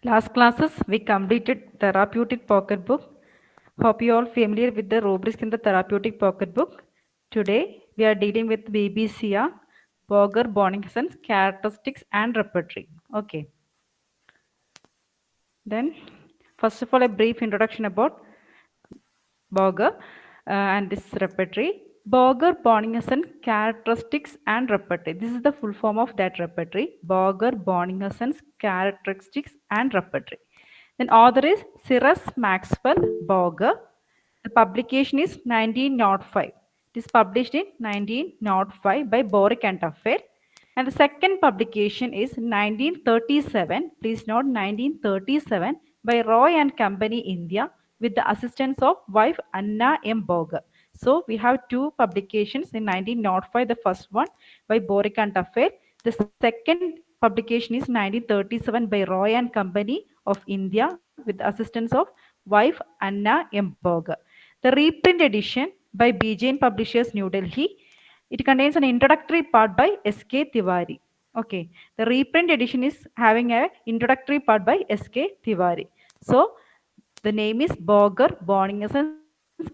Last classes, we completed therapeutic pocketbook. Hope you all familiar with the rubrics in the therapeutic pocketbook. Today, we are dealing with BBC, Boger, Bonningson's characteristics and repertory. Okay. Then, first of all, a brief introduction about Boger and this repertory. Boger, Bonningson characteristics and repertory. This is the full form of that repertory. Boger, Bonningson's characteristics and repertory. Then author is Cyrus Maxwell Boger. The publication is 1905. It is published in 1905 by Borick and Affair. And the second publication is 1937. Please note 1937 by Roy and Company India with the assistance of wife Anna M. Boger. So we have two publications in 1905. The first one by Borick and Affair. The second publication is 1937 by Roy and Company of India with the assistance of wife Anna M. Boger. The reprint edition by BJN Publishers, New Delhi. It contains an introductory part by S.K. Tiwari. Okay, the reprint edition is having an introductory part by S.K. Tiwari. So, the name is Boger, Bonningson's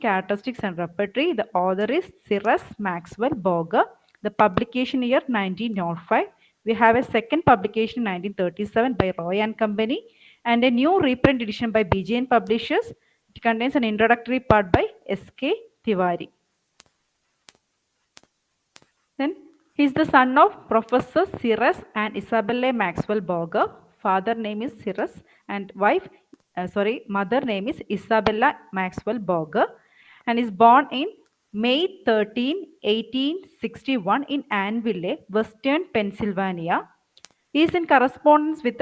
Characteristics and Repertory. The author is Cyrus Maxwell Boger. The publication year 1905. We have a second publication in 1937 by Roy and Company and a new reprint edition by BJN Publishers. It contains an introductory part by S.K. Tiwari. Then he is the son of Professor Cyrus and Isabella Maxwell Boger. Father name is Cyrus and mother name is Isabella Maxwell Boger, and is born in May 13, 1861 in Annville, Western Pennsylvania. He is in correspondence with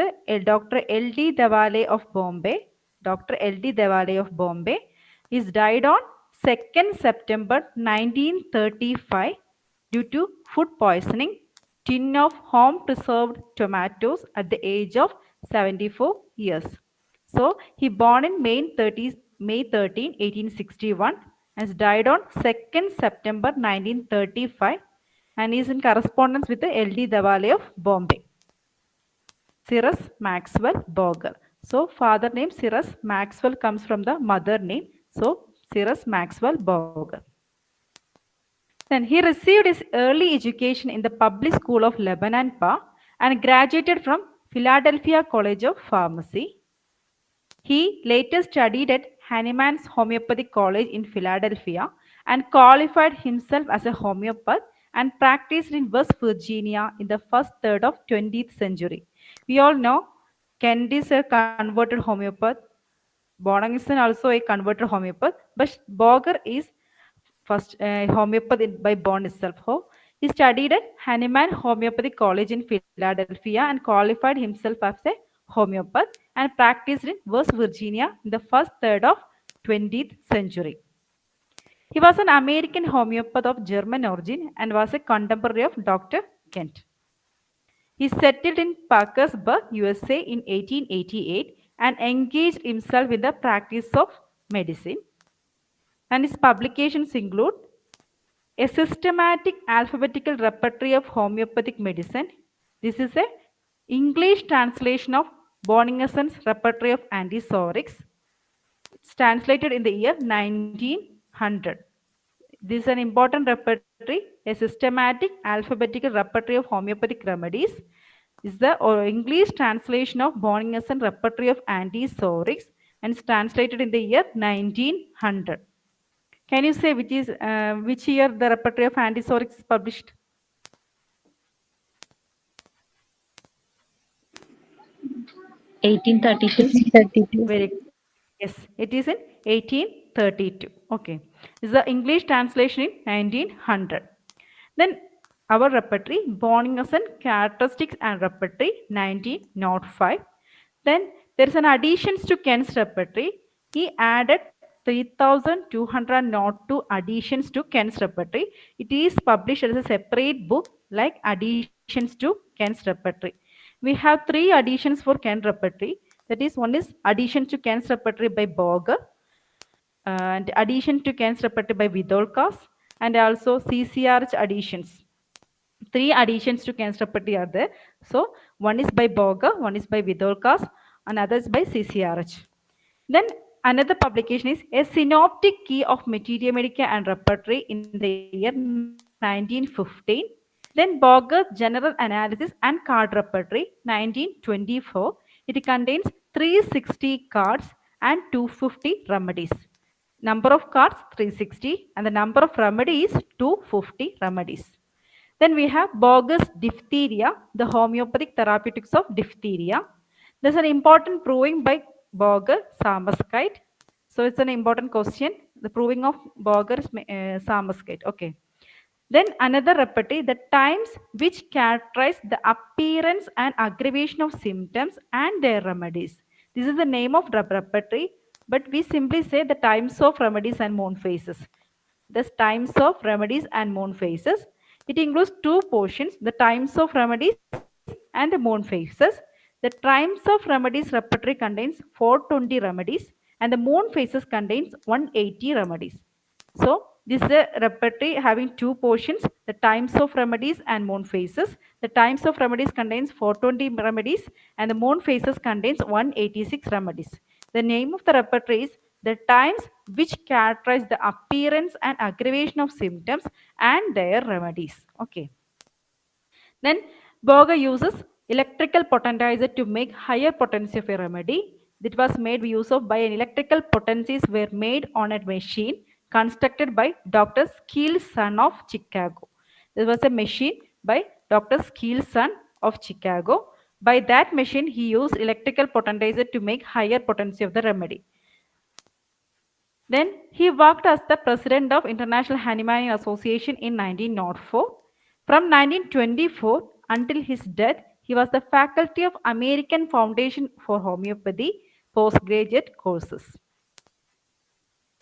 Dr. L.D. Devale of Bombay. Dr. L.D. Devale of Bombay is died on 2nd September 1935 due to food poisoning, tin of home preserved tomatoes at the age of 74 years. So he born in May 13, 1861 and died on 2nd September 1935 and is in correspondence with the L.D. Devale of Bombay. Cyrus Maxwell Boger. So father name Cyrus Maxwell comes from the mother name. So Cyrus Maxwell Boger. Then he received his early education in the public school of Lebanon Pa and graduated from Philadelphia College of Pharmacy. He later studied at Hahnemann's Homeopathic College in Philadelphia and qualified himself as a homeopath and practiced in West Virginia in the first third of 20th century. We all know Kent is a converted homeopath. Bonningson also a converted homeopath, but Boger is first homeopath by born itself. He studied at Hahnemann Homeopathic College in Philadelphia and qualified himself as a homeopath and practiced in West Virginia in the first third of 20th century. He was an American homeopath of German origin and was a contemporary of Dr. Kent. He settled in Parkersburg, USA in 1888 and engaged himself in the practice of medicine. And his publications include a systematic alphabetical repertory of homeopathic medicine. This is a English translation of Bonningson's repertory of antipsorics. It's translated in the year 1900. This is an important repertory, a systematic alphabetical repertory of homeopathic remedies. This is the English translation of Bonningson repertory of antipsorics and it's translated in the year 1900. Can you say which year the repertory of antipsorics is published? 1832. Very good. Yes, it is in 1832. Okay. This is the English translation in 1900. Then our repertory, Bonningson characteristics and repertory 1905. Then there is an additions to Kent's repertory. He added 3,202 additions to Kent's repertory. It is published as a separate book like additions to Kent's repertory. We have 3 additions for Kent repertory. That is, one is addition to Kent's repertory by Boger and addition to Kent's repertory by Vidolkas and also CCRH additions. 3 additions to Kent's repertory are there. So one is by Boger, one is by Vidolkas, another is by CCRH. Then another publication is A Synoptic Key of Materia Medica and Repertory in the year 1915. Then Boger's General Analysis and Card Repertory 1924. It contains 360 cards and 250 remedies. Number of cards 360 and the number of remedies 250 remedies. Then we have bogus diphtheria, the homeopathic therapeutics of diphtheria. There's an important proving by Boger Samaskite. So it's an important question. The proving of Boger's Samaskite. Okay. Then another repertory, the times which characterize the appearance and aggravation of symptoms and their remedies. This is the name of repertory, but we simply say the times of remedies and moon phases. The times of remedies and moon phases. It includes two portions, the times of remedies and the moon phases. The times of remedies repertory contains 420 remedies and the moon phases contains 180 remedies. So this is a repertory having two portions, the times of remedies and moon phases. The times of remedies contains 420 remedies and the moon phases contains 186 remedies. The name of the repertory is the times which characterize the appearance and aggravation of symptoms and their remedies. Okay. Then Boger uses electrical potentizer to make higher potency of a remedy. That was made use of by an electrical potencies were made on a machine constructed by Dr. Skill's son of Chicago. This was a machine by Dr. Skill's son of Chicago. By that machine, he used electrical potentizer to make higher potency of the remedy. Then he worked as the president of International Hahnemannian Association in 1904. From 1924 until his death, he was the faculty of American Foundation for Homeopathy postgraduate courses.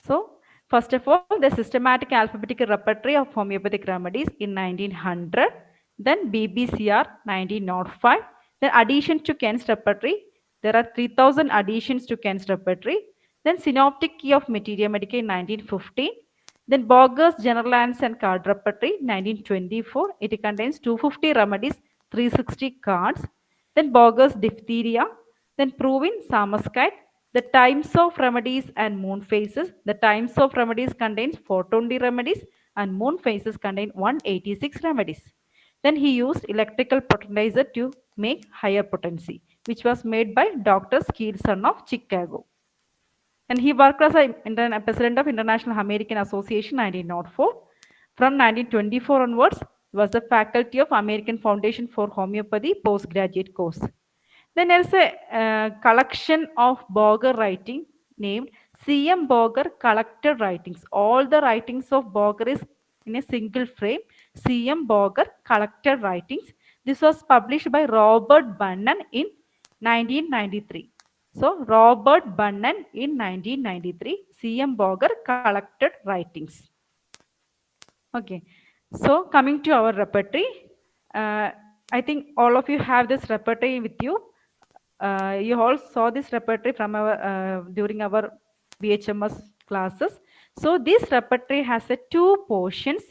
So, first of all, the systematic alphabetical repertory of homeopathic remedies in 1900, then BBCR 1905, then addition to Kent's repertory. There are 3000 additions to Kent's repertory. Then Synoptic Key of Materia Medica in 1915. Then Boger's General Analysis and Card Repertory 1924. It contains 250 remedies, 360 cards. Then Boger's Diphtheria. Then Proving Samaskite. The times of remedies and moon phases. The times of remedies contains 420 remedies and moon phases contain 186 remedies. Then he used electrical potentizer to make higher potency, which was made by Dr. Skill's son of Chicago. And he worked as a president of International American Association 1904. From 1924 onwards, was the faculty of American Foundation for Homeopathy postgraduate course. Then there is a collection of Boger writing named C.M. Boger Collected Writings. All the writings of Boger is in a single frame. C.M. Boger Collected Writings. This was published by Robert Bunnan in 1993. So Robert Bunnan in 1993. C.M. Boger Collected Writings. Okay. So coming to our repertory, I think all of you have this repertory with you. You all saw this repertory from our during our BHMS classes. So this repertory has two portions,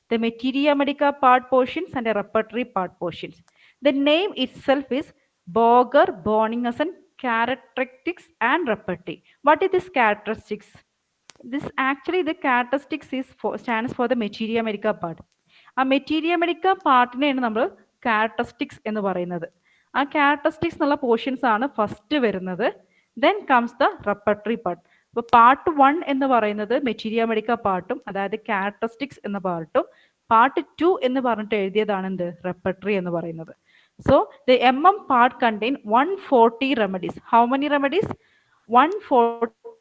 the Materia Medica part portions and the repertory part portions. The name itself is Boger Bonninghausen Characteristics and Repertory. What is this characteristics? This actually the characteristics is stands for the Materia Medica part. A Materia Medica പാർട്ടിനെയാണ് നമ്മൾ characteristics എന്ന് പറയുന്നത്. ആ characteristics എന്നുള്ള portions ആണ് first വരുന്നത്. Then comes the repertory part. അപ്പോൾ part 1 എന്ന് പറയുന്നത് മെറ്റീരിയ മെഡിക്ക പാർട്ടും അതായത് characteristics എന്ന പാർട്ടും പാർട്ട് 2 എന്ന് പറഞ്ഞിട്ട് എഴുതിയതാണ് എന്ത് repertory എന്ന് പറയുന്നത്. So the MM part contain 140 remedies. How many remedies? 140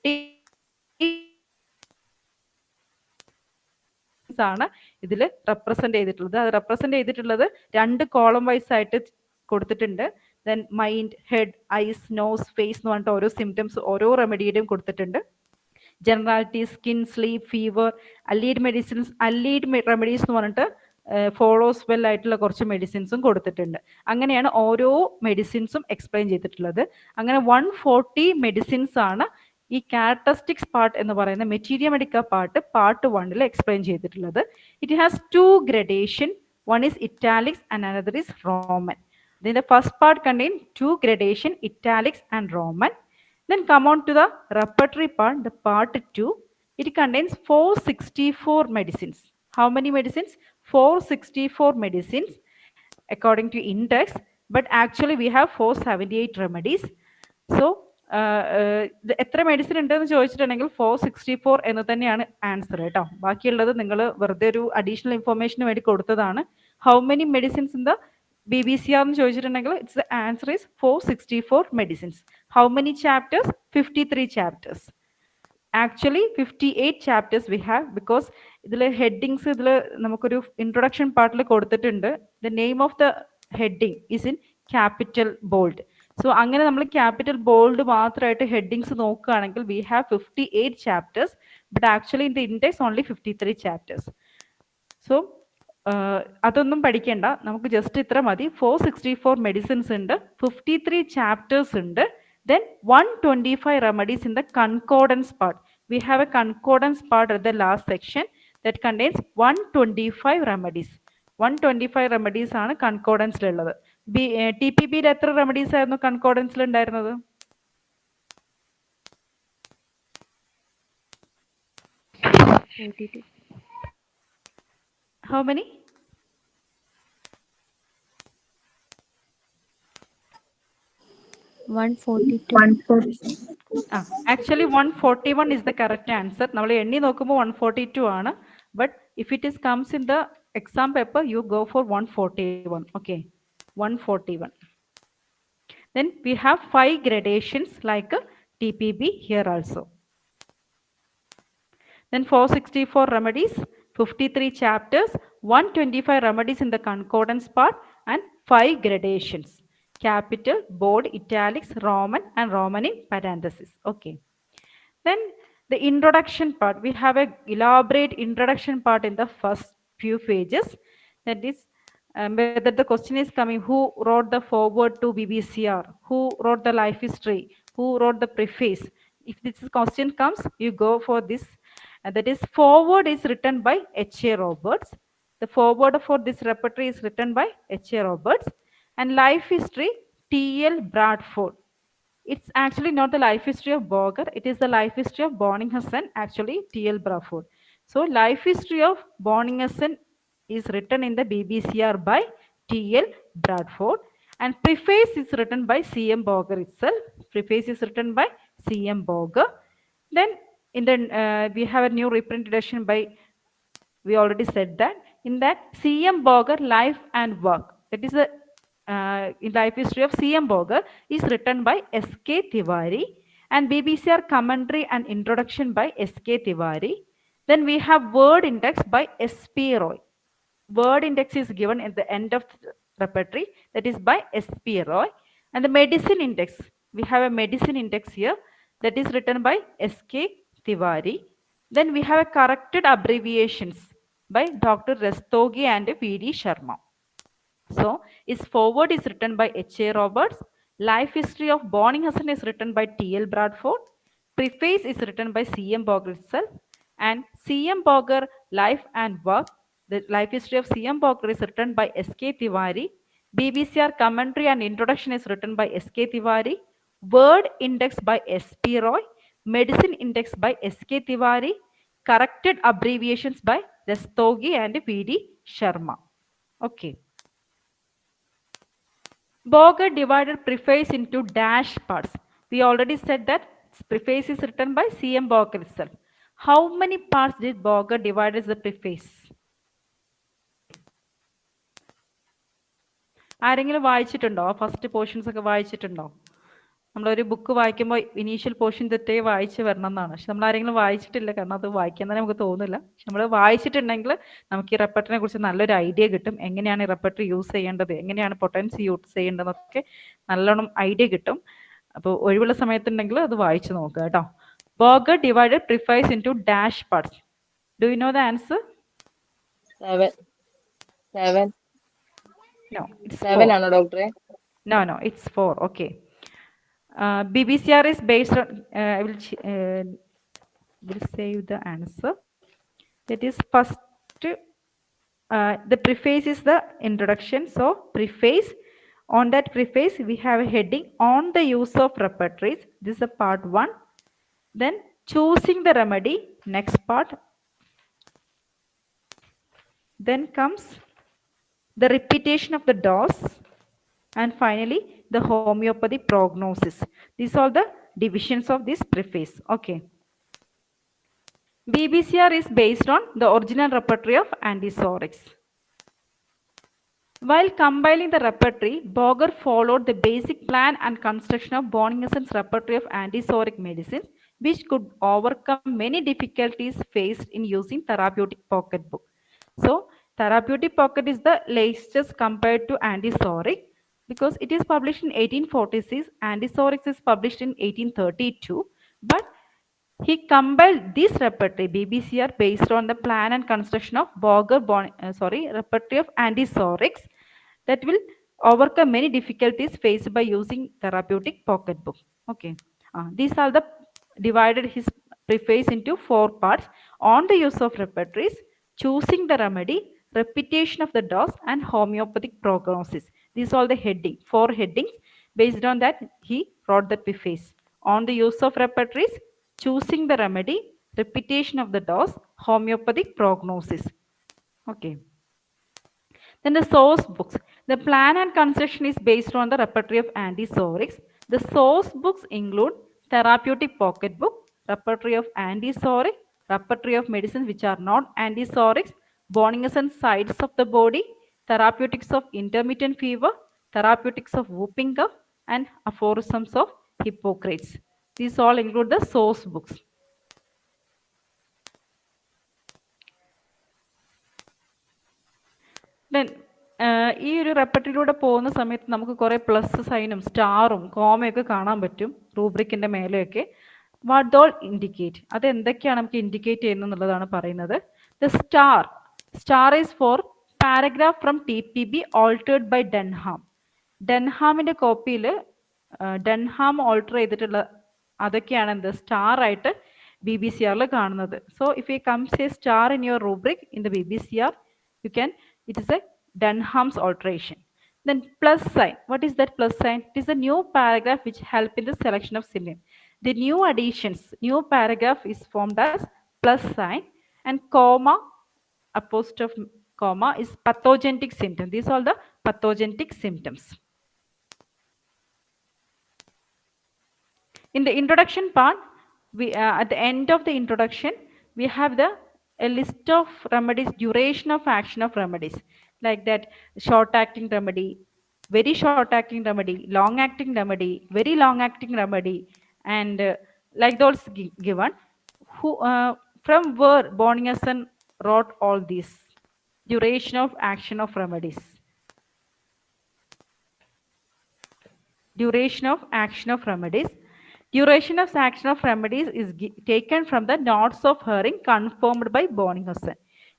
ആണ് ഇതിൽ റെപ്രസെന്റ് ചെയ്തിട്ടുള്ളത്. അത് റെപ്രസെന്റ് ചെയ്തിട്ടുള്ളത് രണ്ട് കോളം വൈസ് ആയിട്ട് കൊടുത്തിട്ടുണ്ട്. Then mind, head, eyes, nose, face എന്ന് പറഞ്ഞിട്ട് ഓരോ സിംറ്റംസ് ഓരോ റെമഡിയുടെയും കൊടുത്തിട്ടുണ്ട്. Generality, skin, sleep, fever, allied medicines, allied remedies എന്ന് പറഞ്ഞിട്ട് ഫോളോസ് വെൽ ആയിട്ടുള്ള കുറച്ച് മെഡിസിൻസും കൊടുത്തിട്ടുണ്ട്. അങ്ങനെയാണ് ഓരോ മെഡിസിൻസും എക്സ്പ്ലെയിൻ ചെയ്തിട്ടുള്ളത്. അങ്ങനെ 140 മെഡിസിൻസ് ആണ് ഈ ക്യാരക്ടറിസ്റ്റിക്സ് പാർട്ട് എന്ന് പറയുന്ന മെറ്റീരിയ മെഡിക്ക പാർട്ട് 1 എക്സ്പ്ലെയിൻ ചെയ്തിട്ടുള്ളത്. It has 2 gradation. One is italics and another is Roman. Then the first part contains 2 gradation, italics and Roman. Then come on to the repertory part, the part 2. It contains 464 medicines. How many medicines? 464 medicines according to index, but actually we have 478 remedies. So എത്ര medicine ഉണ്ടെന്ന് ചോദിച്ചിട്ടുണ്ടെങ്കിൽ 464 എന്ന് തന്നെയാണ് answer കേട്ടോ. ബാക്കിയുള്ളത് നിങ്ങൾ വെറുതെ ഒരു അഡീഷണൽ ഇൻഫർമേഷന് വേണ്ടി കൊടുത്തതാണ്. How many medicines in the BBCR എന്ന് ചോദിച്ചിട്ടുണ്ടെങ്കിൽ it's the answer is 464 medicines. How many chapters? 53 chapters. Actually 58 chapters we have, because ഇതിൽ ഹെഡിങ്സ് ഇതിൽ നമുക്കൊരു ഇൻട്രൊഡക്ഷൻ പാർട്ടിൽ കൊടുത്തിട്ടുണ്ട്. The name of the heading is in capital bold. So അങ്ങനെ നമ്മൾ capital bold മാത്രമായിട്ട് ഹെഡിങ്സ് നോക്കുകയാണെങ്കിൽ we have 58 chapters, but actually in the index only 53 chapters. So അതൊന്നും പഠിക്കേണ്ട, നമുക്ക് ജസ്റ്റ് ഇത്ര മതി. 464 മെഡിസിൻസ് ഉണ്ട്, 53 ചാപ്റ്റേഴ്സ് ഉണ്ട്. Then 125 remedies in the concordance part. We have a concordance part at the last section that contains 125 remedies. 125 remedies ആണ് കൺകോർഡൻസിൽ ഉള്ളത്. TPB-യിൽ എത്ര റെമഡീസ് ആയിരുന്നു കൺകോർഡൻസിൽ ഉണ്ടായിരുന്നത്? How many? Actually 141 is the correct answer. നമ്മൾ എണ്ണി നോക്കുമ്പോൾ 142 ആണ്. But if it is comes in the exam paper, you go for 141. Okay, 141. Then we have 5 gradations like TPB here also. Then 464 remedies, 53 chapters, 125 remedies in the concordance part, and 5 gradations. Capital, bold, italics, Roman, and Roman in parenthesis. Okay. Then the introduction part. We have a elaborate introduction part in the first few pages. That is, whether the question is coming, who wrote the foreword to BBCR? Who wrote the life history? Who wrote the preface? If this question comes, you go for this. That is, foreword is written by H.A. Roberts. The foreword for this repertory is written by H.A. Roberts. And life history, T.L. Bradford. It's actually not the life history of Boger. It is the life history of Bonninghausen, actually T.L. Bradford. So life history of Bonninghausen is written in the BBCR by T.L. Bradford. And preface is written by C.M. Boger itself. Preface is written by C.M. Boger. Then in the we have a new reprint edition by, we already said that. In that, C.M. Boger life and work. That is the in life history of C.M. Boger is written by S.K. Tiwari, and BBCR commentary and introduction by S.K. Tiwari. Then we have word index by S.P. Roy. Word index is given at the end of the repertory, that is by S.P. Roy. And the medicine index, we have a medicine index here, that is written by S.K. Tiwari. Then we have a corrected abbreviations by Dr. Rastogi and V.D. Sharma. So, its foreword is written by H.A. Roberts. Life history of Bonninghausen is written by T.L. Bradford. Preface is written by C.M. Boger itself. And C.M. Boger life and work, the life history of C.M. Boger is written by S.K. Tiwari. BBCR commentary and introduction is written by S.K. Tiwari. Word index by S.P. Roy. Medicine index by S.K. Tiwari. Corrected abbreviations by Rastogi and V.D. Sharma. Okay. Boger divided preface into dash parts. We already said that preface is written by C.M. Boger itself. How many parts did Boger divide as the preface? ആരെങ്കിലും വായിച്ചിട്ടുണ്ടോ? First portions ഒക്കെ വായിച്ചിട്ടുണ്ടോ? നമ്മളൊരു book വായിക്കുമ്പോൾ initial portion തെറ്റേ വായിച്ച് വരണം എന്നാണ്. പക്ഷെ നമ്മൾ ആരെങ്കിലും വായിച്ചിട്ടില്ല, കാരണം അത് വായിക്കാൻ തന്നെ നമുക്ക് തോന്നില്ല. പക്ഷെ നമ്മൾ വായിച്ചിട്ടുണ്ടെങ്കിൽ നമുക്ക് ഈ റെപ്പർട്ടറിനെ കുറിച്ച് നല്ലൊരു ഐഡിയ കിട്ടും. എങ്ങനെയാണ് ഈ റെപ്പർട്ടറി യൂസ് ചെയ്യേണ്ടത്, എങ്ങനെയാണ് പൊട്ടൻസി യൂസ് ചെയ്യേണ്ടതെന്നൊക്കെ നല്ലോണം ഐഡിയ കിട്ടും. അപ്പോൾ ഒഴിവുള്ള സമയത്തുണ്ടെങ്കിൽ അത് വായിച്ചു നോക്കുക കേട്ടോ. Boger divided preface into dash parts. Do you know the answer? 7. No, it's 7 ആണോ ഡോക്ടറെ? No, it's 4. Okay. BBCR is based on, I will say the answer. That is first, the preface is the introduction. So preface On that preface, we have a heading on the use of repertories. This is a part 1. Then choosing the remedy, next part. Then comes the repetition of the dose, and finally the homeopathy prognosis. These are the divisions of this preface. Okay. BBCR is based on the original repertory of antipsorics. While compiling the repertory, Boger followed the basic plan and construction of Bonninghausen's repertory of antipsoric medicines, which could overcome many difficulties faced in using therapeutic pocketbook. So, therapeutic pocket is the latest compared to antipsoric because it is published in 1846. Antipsorics is published in 1832, but he compiled this repertory BBCR based on the plan and construction of repertory of antipsorics that will overcome many difficulties faced by using therapeutic pocketbook. Okay, these are the divided his preface into 4 parts: on the use of repertories, choosing the remedy, repetition of the dose, and homeopathic prognosis. These are the heading, 4 headings. Based on that, he wrote the preface. On the use of repertories, choosing the remedy, repetition of the dose, homeopathic prognosis. Okay. Then the source books. The plan and construction is based on the repertory of antipsorics. The source books include therapeutic pocketbook, repertory of antipsoric, repertory of medicines which are not antipsorics, Bonninghausen sides of the body, therapeutics of intermittent fever, therapeutics of whooping cough, and aphorisms of Hippocrates. These all include the source books. Then ഈ ഒരു റെപ്പർട്ടറിയിലൂടെ പോകുന്ന സമയത്ത് നമുക്ക് കുറേ plus സൈനും സ്റ്റാറും കോമയൊക്കെ കാണാൻ പറ്റും റൂബ്രിക്കിൻ്റെ മേലെയൊക്കെ. What ദോൾ indicate, അത് എന്തൊക്കെയാണ് നമുക്ക് ഇൻഡിക്കേറ്റ് ചെയ്യുന്നത് എന്നുള്ളതാണ് പറയുന്നത്. The star is for paragraph from TPB altered by Denham. ഡെൻഹാമിൻ്റെ കോപ്പിയിൽ ഡെൻഹാം ഓൾട്ടർ ചെയ്തിട്ടുള്ള അതൊക്കെയാണ് എന്ത് സ്റ്റാർ ആയിട്ട് BBCRൽ കാണുന്നത്. So if you comes a star in your rubric in the BBCR, you can, it is a Denham's alteration. Then plus sign, what is that plus sign? It is a new paragraph which help in the selection of synonym. The new additions, new paragraph is formed as plus sign, and comma, apostrophe comma is pathogenic symptom. These are the pathogenic symptoms. In the introduction part, we at the end of the introduction, we have a list of remedies, duration of action of remedies, like that short acting remedy, very short acting remedy, long acting remedy, very long acting remedy, and like those given. Who from where Bonninghausen wrote all these? Duration of action of remedies. Duration of action of remedies. Duration of action of remedies is taken from the Notes of Hearing confirmed by Bonninghausen.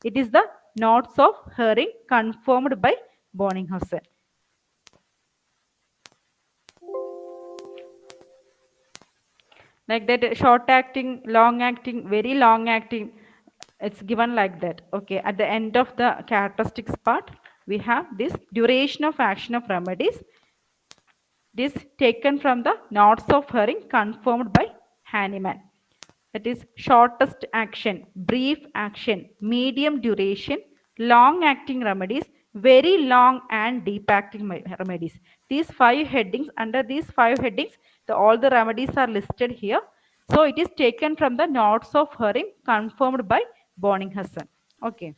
It is the Notes of Hearing confirmed by Bonninghausen. Like that, short acting, long acting, very long acting, it's given like that. Okay, at the end of the characteristics part, we have this duration of action of remedies. This taken from the Notes of Hearing confirmed by Hahnemann. That is shortest action, brief action, medium duration, long acting remedies, very long and deep acting remedies. These 5 headings, under these 5 headings, all the remedies are listed here. So it is taken from the Notes of Hearing confirmed by Bonninghausen. Okay.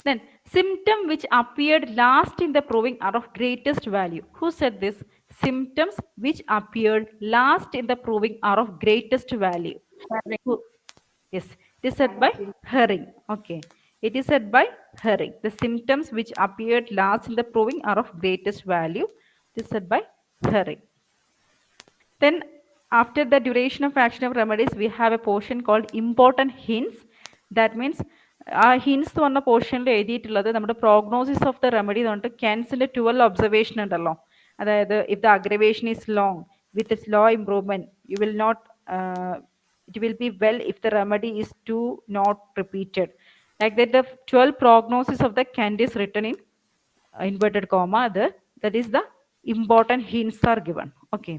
Then symptom which appeared last in the proving are of greatest value. Who said this? Symptoms which appeared last in the proving are of greatest value. Yes, it is said by Herring. Okay, it is said by Herring. The symptoms which appeared last in the proving are of greatest value. It is said by Herring. Then after the duration of action of remedies, we have a portion called important hints. That means hints എന്ന് പറഞ്ഞ പോർഷനിൽ എഴുതിയിട്ടുള്ളത് നമ്മുടെ prognosis of the remedy എന്ന് പറഞ്ഞിട്ട് കെൻസിൻ്റെ 12 observation ഉണ്ടല്ലോ. അതായത് if the aggravation is long with slow improvement you will not it will be well if the remedy is too not repeated. Like that, the 12 prognosis of the Kent is written in inverted comma, that is the important hints are given. Okay.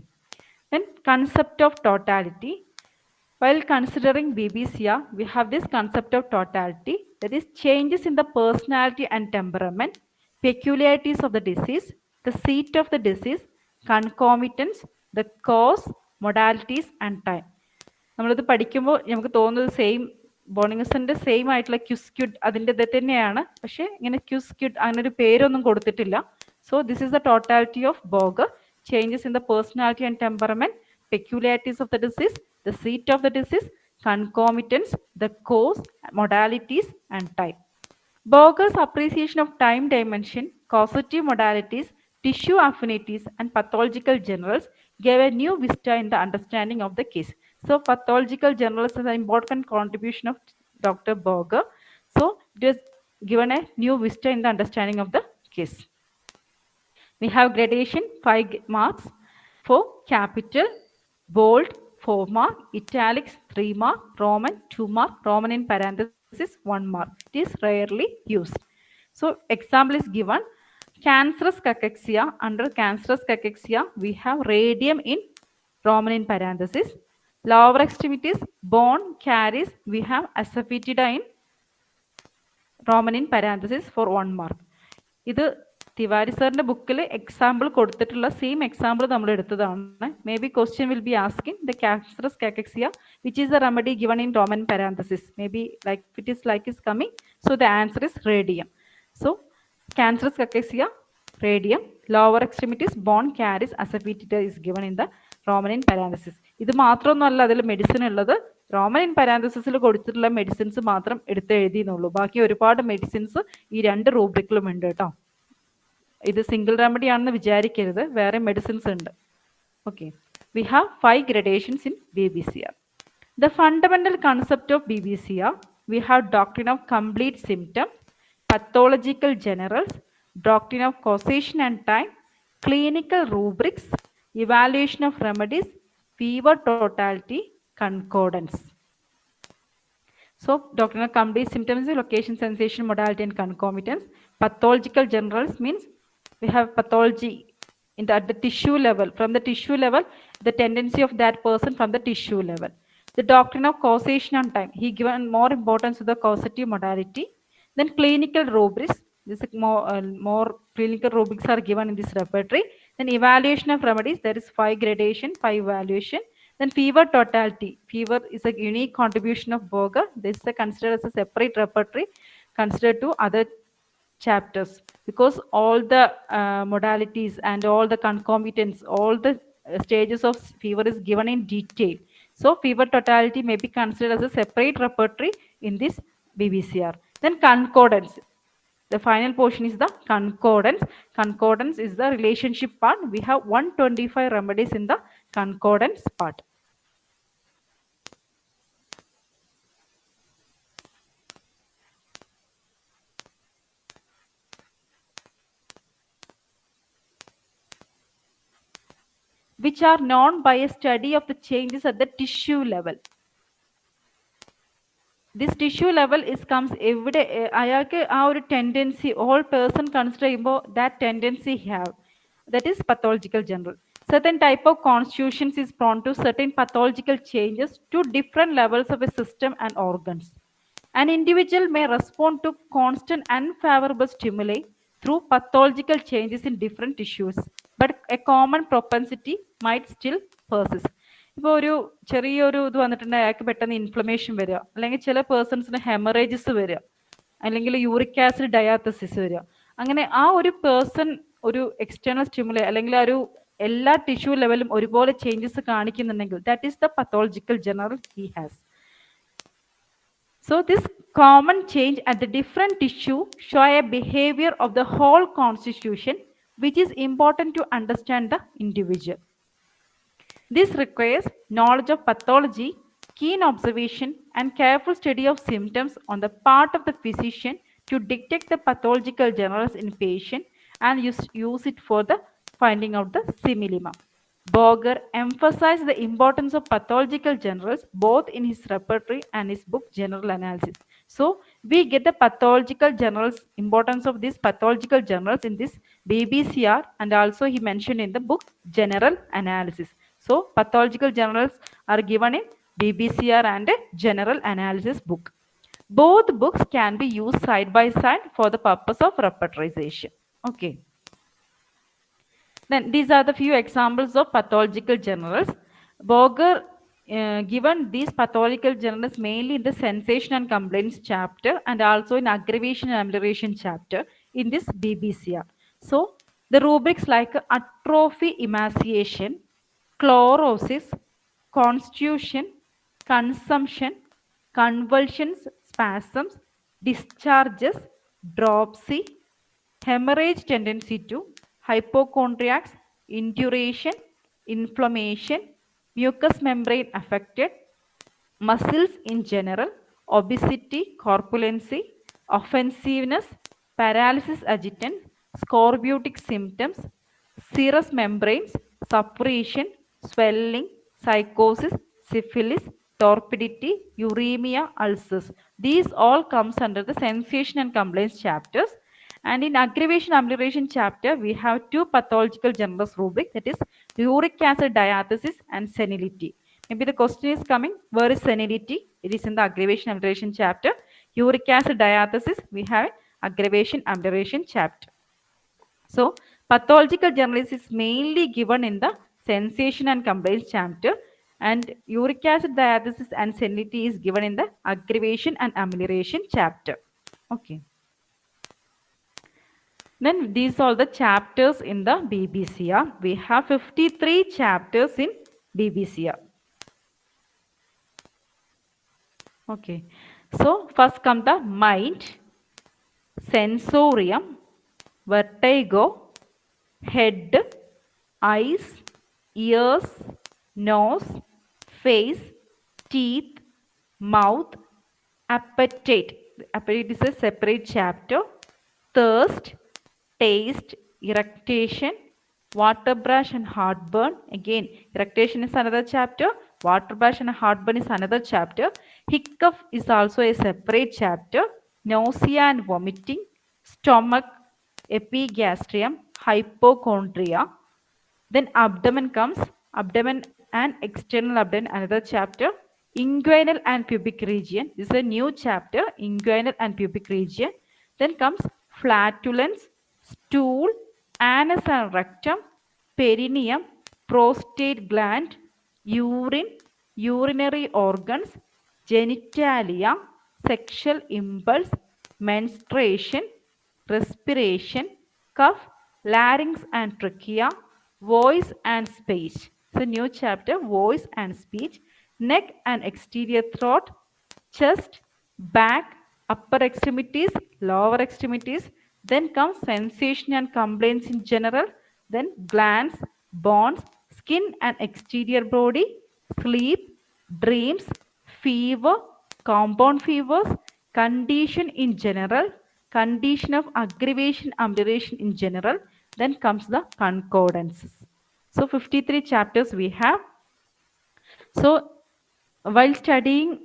Then concept of totality. While considering BBC, we have this concept of totality, that is changes in the personality and temperament, peculiarities of the disease, the seat of the disease, concomitants, the cause, modalities and time. നമ്മളിത് പഠിക്കുമ്പോൾ നമുക്ക് തോന്നുന്നത് same ബോണിങ്ങസിൻ്റെ same ആയിട്ടുള്ള ക്യുസ്ക്യുഡ് അതിൻ്റെ ഇത് തന്നെയാണ്, പക്ഷേ ഇങ്ങനെ ക്യുസ്ക്യുഡ് അങ്ങനെ ഒരു പേരൊന്നും കൊടുത്തിട്ടില്ല. So this is the totality of Boger. Changes in the personality and temperament, peculiarities of the disease, the seat of the disease, concomitants, the cause, modalities and time. Boger's appreciation of time dimension, causative modalities, tissue affinities and pathological generals gave a new vista in the understanding of the case. So pathological generals is an important contribution of Dr. Boger. So it has given a new vista in the understanding of the case. We have gradation 5 marks for capital, bold 4 mark, italics 3 mark, Roman 2 mark, Roman in parenthesis 1 mark. It is rarely used. So example is given. Cancerous cachexia. Under cancerous cachexia, we have radium in Roman in parenthesis. Lower extremities, bone caries, we have asafoetida in Roman in parenthesis for 1 mark. ഇത് തിവാരി സാറിൻ്റെ ബുക്കിൽ example കൊടുത്തിട്ടുള്ള same example നമ്മൾ എടുത്തതാണ്. May be question will be asking the cancerous cachexia which is the remedy given in Roman parenthesis. May be like it is like is coming. So the answer is radium. So cancerous cachexia, radium. Lower extremities, bone caries, asafoetida is given in the Roman in parenthesis. ഇത് മാത്രമൊന്നുമല്ല അതിൽ medicine ഉള്ളത്. Roman in പാരാന്തസിസിൽ കൊടുത്തിട്ടുള്ള medicines മാത്രം എടുത്ത് എഴുതിയെന്നുള്ളൂ. ബാക്കി ഒരുപാട് medicines ഈ 2 റൂബ്രിക്കിലും ഉണ്ട് കേട്ടോ. ഇത് സിംഗിൾ റെമഡി ആണെന്ന് വിചാരിക്കരുത്, വേറെ മെഡിസിൻസ് ഉണ്ട്. Okay, we have 5 gradations in BBCR. The fundamental concept of BBCR, we have doctrine of complete symptom, pathological generals, doctrine of causation and time, clinical rubrics, evaluation of remedies, fever totality, concordance. So doctrine of complete symptoms is location, sensation, modality and concomitants. Pathological generals means we have pathology in at the tissue level. From the tissue level, the tendency of that person from the tissue level. The doctrine of causation and time, he given more importance to the causative modality. Then clinical rubrics, this is more clinical rubrics are given in this repertory. Then evaluation of remedies, there is 5 gradation, 5 evaluation. Then fever totality, fever is a unique contribution of Boger. This is considered as a separate repertory considered to other chapters, because all the modalities and all the concomitants, all the stages of fever is given in detail. So fever totality may be considered as a separate repertory in this BBCR. Then concordance, the final portion is the concordance. Concordance is the relationship part. We have 125 remedies in the concordance part. Which are known by a study of the changes at the tissue level. This tissue level is comes every day. അയാൾക്ക് ആ ഒരു tendency all person consider ചെയ്യുമ്പോൾ that tendency have, that is pathological general. Certain type of constitutions is prone to certain pathological changes to different levels of a system and organs. An individual may respond to constant unfavorable stimuli through pathological changes in different tissues, but a common propensity might still persist. ഇപ്പോൾ ഒരു ചെറിയൊരു ഇത് വന്നിട്ടുണ്ടെങ്കിൽ അയാൾക്ക് പെട്ടെന്ന് inflammation വരിക, അല്ലെങ്കിൽ ചില പേഴ്സൺസിന് ഹെമറേജസ് വരിക, അല്ലെങ്കിൽ യൂറിക് ആസിഡ് ഡയാത്തസിസ് വരിക. അങ്ങനെ ആ ഒരു പേഴ്സൺ ഒരു എക്സ്റ്റേണൽ സ്റ്റിമുലൈ അല്ലെങ്കിൽ ആ ഒരു എല്ലാ ടിഷ്യൂ ലെവലും ഒരുപോലെ ചേഞ്ചസ് കാണിക്കുന്നുണ്ടെങ്കിൽ that is the pathological general he has. So this common change at the different tissue show a behavior of the whole constitution which is important to understand the individual. This requires knowledge of pathology, keen observation and careful study of symptoms on the part of the physician to detect the pathological generals in patient and use it for the finding out the similima. Boger emphasized the importance of pathological generals both in his repertory and his book General Analysis. So we get the pathological journals, importance of these pathological journals in this BBCR, and also he mentioned in the book General Analysis. So pathological journals are given in BBCR and General Analysis book. Both books can be used side by side for the purpose of repertorization. Okay. Then these are the few examples of pathological journals. Boger given these pathological journals mainly in the sensation and complaints chapter and also in aggravation and amelioration chapter in this BBCR. So the rubrics like atrophy emaciation, chlorosis, constitution, consumption, convulsions, spasms, discharges, dropsy, hemorrhage tendency to, hypochondriacs, induration, inflammation, mucous membrane affected, muscles in general, obesity, corpulency, offensiveness, paralysis agitant, scorbutic symptoms, serous membranes, suppuration, swelling, psychosis, syphilis, torpidity, uremia, ulcers. These all comes under the sensation and complaints chapters. And in aggravation amelioration chapter, we have two pathological journals rubric, that is uric acid diathesis and senility. Maybe the question is coming, where is senility? It is in the aggravation amelioration chapter. Uric acid diathesis, we have aggravation amelioration chapter. So pathological journals is mainly given in the sensation and complaints chapter, and uric acid diathesis and senility is given in the aggravation and amelioration chapter. Okay. Then these are the chapters in the BBCR. We have 53 chapters in BBCR. Okay. So first come the mind, sensorium, vertigo, head, eyes, ears, nose, face, teeth, mouth, appetite. Appetite is a separate chapter. Thirst, taste, eructation, water brush and heartburn. Again, eructation is another chapter. Water brush and heartburn is another chapter. Hiccup is also a separate chapter. Nausea and vomiting, stomach, epigastrium, hypochondria. Then abdomen comes, abdomen and external abdomen, another chapter. Inguinal and pubic region, this is a new chapter, inguinal and pubic region. Then comes flatulence, stool, anus and rectum, perineum, prostate gland, urine, urinary organs, genitalia, sexual impulse, menstruation, respiration, cough, larynx and trachea, voice and speech. So new chapter, voice and speech, neck and exterior throat, chest, back, upper extremities, lower extremities. Then comes sensation and complaints in general. Then glands, bones, skin and exterior body, sleep, dreams, fever, compound fevers, condition in general, condition of aggravation, amelioration in general. Then comes the concordances. So 53 chapters we have. So while studying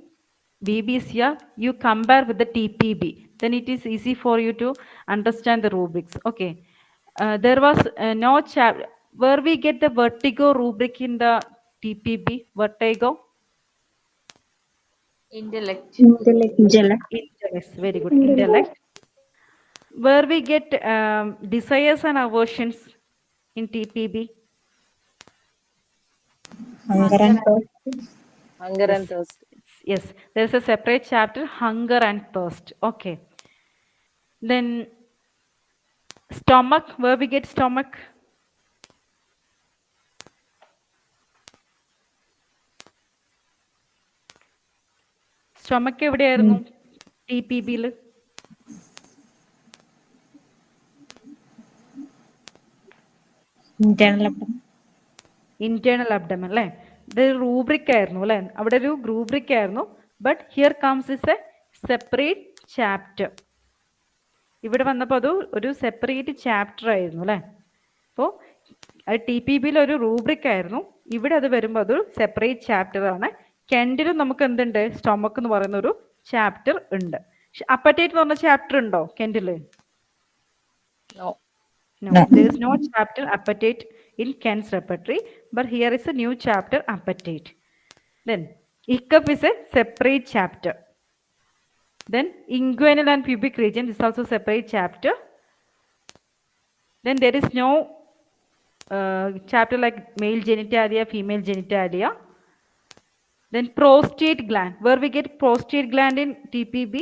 BBCR, you compare with the TPB. Then it is easy for you to understand the rubrics. Okay. There was no chapter. Where we get the vertigo rubric in the TPB? Vertigo? Intellect. Intellect. Very good. Intellect. Where we get desires and aversions in TPB? Hunger and thirst. Hunger Yes. and thirst. Yes, there is a separate chapter, hunger and thirst. Okay. Then stomach, where we get stomach? Stomach എവിടെയായിരുന്നു TPB-ൽ? Internal abdomen അല്ലേ? ഇത് rubric ആയിരുന്നു അല്ലേ? അവിടെ ഒരു rubric ആയിരുന്നു. But here comes is A separate chapter. ഇവിടെ വന്നപ്പോൾ അത് ഒരു സെപ്പറേറ്റ് ചാപ്റ്റർ ആയിരുന്നു അല്ലേ? അപ്പോൾ അത് TPB-ൽ ഒരു റൂബ്രിക് ആയിരുന്നു. ഇവിടെ അത് വരുമ്പോൾ അതൊരു സെപ്പറേറ്റ് ചാപ്റ്റർ ആണ്. കെൻഡിലും നമുക്ക് എന്തുണ്ട്? സ്റ്റൊമക്ക് എന്ന് പറയുന്ന ഒരു ചാപ്റ്റർ ഉണ്ട്. അപ്പറ്റൈറ്റ് എന്ന് പറഞ്ഞ ചാപ്റ്റർ ഉണ്ടോ കെൻഡില്? No. No, No. there is no chapter appetite in Ken's repertory, but here is a new chapter appetite. Then hiccup is a separate chapter. Then inguinal and pubic region is also separate chapter. Then there is no chapter like male genitalia, female genitalia. Then prostate gland. Where we get prostate gland in TPB?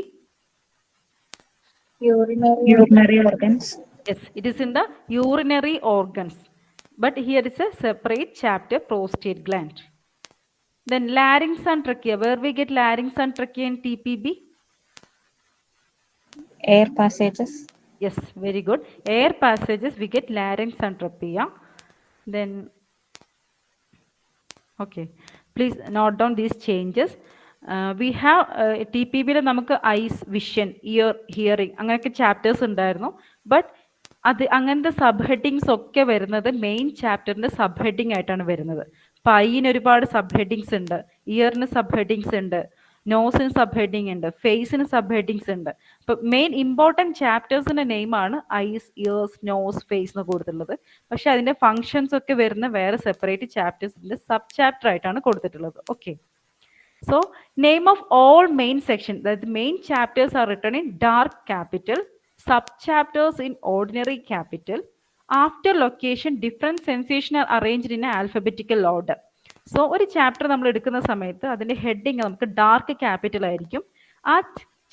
Urinary organs. Yes, it is in the urinary organs. But here is a separate chapter, prostate gland. Then larynx and trachea. Where we get larynx and trachea in TPB? Air passages. Yes, very good. Air passages, we get larynx and trachea. Then, okay, please note down these changes. We have TPB യിൽ നമുക്ക് ice, vision, year, hearing അങ്ങനെയൊക്കെ chapters ഉണ്ടായിരുന്നു. But അത് അങ്ങനത്തെ sub headings ഒക്കെ വരുന്നത് main ചാപ്റ്ററിന്റെ sub heading ആയിട്ടാണ് വരുന്നത്. ഇപ്പം ഐന് ഒരുപാട് സബ് ഹെഡിങ്സ് ഉണ്ട്, ഇയറിന് സബ് ഹെഡിങ്സ് ഉണ്ട്, നോസിന് സബ് ഹെഡിങ് ഉണ്ട്, ഫേസിന് സബ് ഹെഡിങ്സ് ഉണ്ട്. അപ്പം മെയിൻ ഇമ്പോർട്ടൻറ്റ് ചാപ്റ്റേഴ്സിന്റെ നെയിമാണ് ഐസ്, ഇയേഴ്സ്, നോസ്, ഫേസ് എന്ന് കൊടുത്തിട്ടുള്ളത്. പക്ഷെ അതിന്റെ ഫങ്ഷൻസ് ഒക്കെ വരുന്ന വേറെ സെപ്പറേറ്റ് ചാപ്റ്റേഴ്സിന്റെ സബ് ചാപ്റ്റർ ആയിട്ടാണ് കൊടുത്തിട്ടുള്ളത്. Okay. So name of all main sections, that the main chapters are written in dark capital, sub-chapters in ordinary capital. After location, different sensations are arranged in an alphabetical order. So ഒരു chapter നമ്മൾ എടുക്കുന്ന സമയത്ത് അതിൻ്റെ heading നമുക്ക് dark capital ആയിരിക്കും. ആ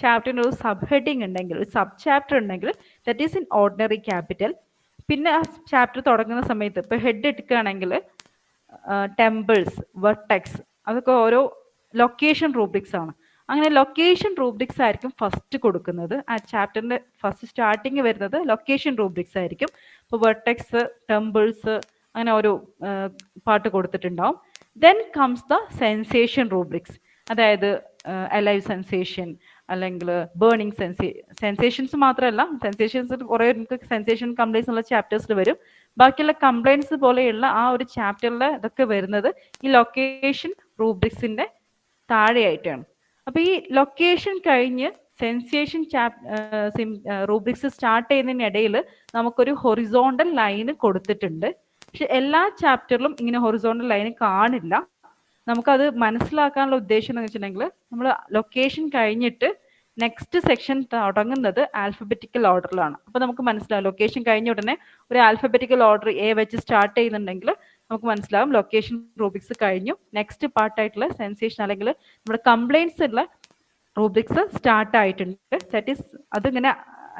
ചാപ്റ്ററിന് ഒരു sub heading ഉണ്ടെങ്കിൽ, ഒരു സബ് ചാപ്റ്റർ ഉണ്ടെങ്കിൽ that is in ordinary capital. പിന്നെ ആ ചാപ്റ്റർ തുടങ്ങുന്ന സമയത്ത് ഇപ്പോൾ ഹെഡ് എടുക്കുകയാണെങ്കിൽ ടെമ്പിൾസ്, വെർട്ടെക്സ്, അതൊക്കെ ഓരോ ലൊക്കേഷൻ റൂബ്രിക്സ് ആണ്. അങ്ങനെ ലൊക്കേഷൻ റൂബ്രിക്സ് ആയിരിക്കും ഫസ്റ്റ് കൊടുക്കുന്നത്. ആ ചാപ്റ്ററിന്റെ ഫസ്റ്റ് സ്റ്റാർട്ടിങ് വരുന്നത് ലൊക്കേഷൻ റൂബ്രിക്സ് ആയിരിക്കും. ഇപ്പോൾ വെർട്ടെക്സ്, ടെമ്പിൾസ്, അങ്ങനെ ഓരോ പാട്ട് കൊടുത്തിട്ടുണ്ടാവും. Then comes the sensation rubrics, അതായത് അലൈവ് സെൻസേഷൻ അല്ലെങ്കിൽ ബേണിംഗ് സെൻസേഷൻസ് മാത്രമല്ല, സെൻസേഷൻസ് കുറേ നമുക്ക് സെൻസേഷൻ കംപ്ലൈൻസ് ഉള്ള ചാപ്റ്റേഴ്സിൽ വരും. ബാക്കിയുള്ള കംപ്ലൈൻസ് പോലെയുള്ള ആ ഒരു ചാപ്റ്ററിൽ ഇതൊക്കെ വരുന്നത് ഈ ലൊക്കേഷൻ റൂബ്രിക്സിന്റെ താഴെയായിട്ടാണ്. അപ്പൊ ഈ ലൊക്കേഷൻ കഴിഞ്ഞ് സെൻസേഷൻ റൂബ്രിക്സ് സ്റ്റാർട്ട് ചെയ്യുന്നതിനിടയിൽ നമുക്കൊരു ഹൊറിസോണ്ടൽ ലൈന് കൊടുത്തിട്ടുണ്ട്. പക്ഷെ എല്ലാ ചാപ്റ്ററിലും ഇങ്ങനെ ഹൊറിസോണ്ടൽ ലൈന് കാണില്ല. നമുക്കത് മനസ്സിലാക്കാനുള്ള ഉദ്ദേശം എന്ന് വെച്ചിട്ടുണ്ടെങ്കിൽ നമ്മൾ ലൊക്കേഷൻ കഴിഞ്ഞിട്ട് നെക്സ്റ്റ് സെക്ഷൻ തുടങ്ങുന്നത് ആൽഫബറ്റിക്കൽ ഓർഡറിലാണ്. അപ്പൊ നമുക്ക് മനസ്സിലാവും ലൊക്കേഷൻ കഴിഞ്ഞ ഉടനെ ഒരു ആൽഫബറ്റിക്കൽ ഓർഡർ എ വെച്ച് സ്റ്റാർട്ട് ചെയ്യുന്നുണ്ടെങ്കിൽ നമുക്ക് മനസ്സിലാവും ലൊക്കേഷൻ റൂബ്രിക്സ് കഴിഞ്ഞു, നെക്സ്റ്റ് പാർട്ടായിട്ടുള്ള സെൻസേഷൻ അല്ലെങ്കിൽ നമ്മുടെ കംപ്ലൈൻസ് ഉള്ള റൂബ്രിക്സ് സ്റ്റാർട്ട് ആയിട്ടുണ്ട്. ദാറ്റ് ഈസ് അതിങ്ങനെ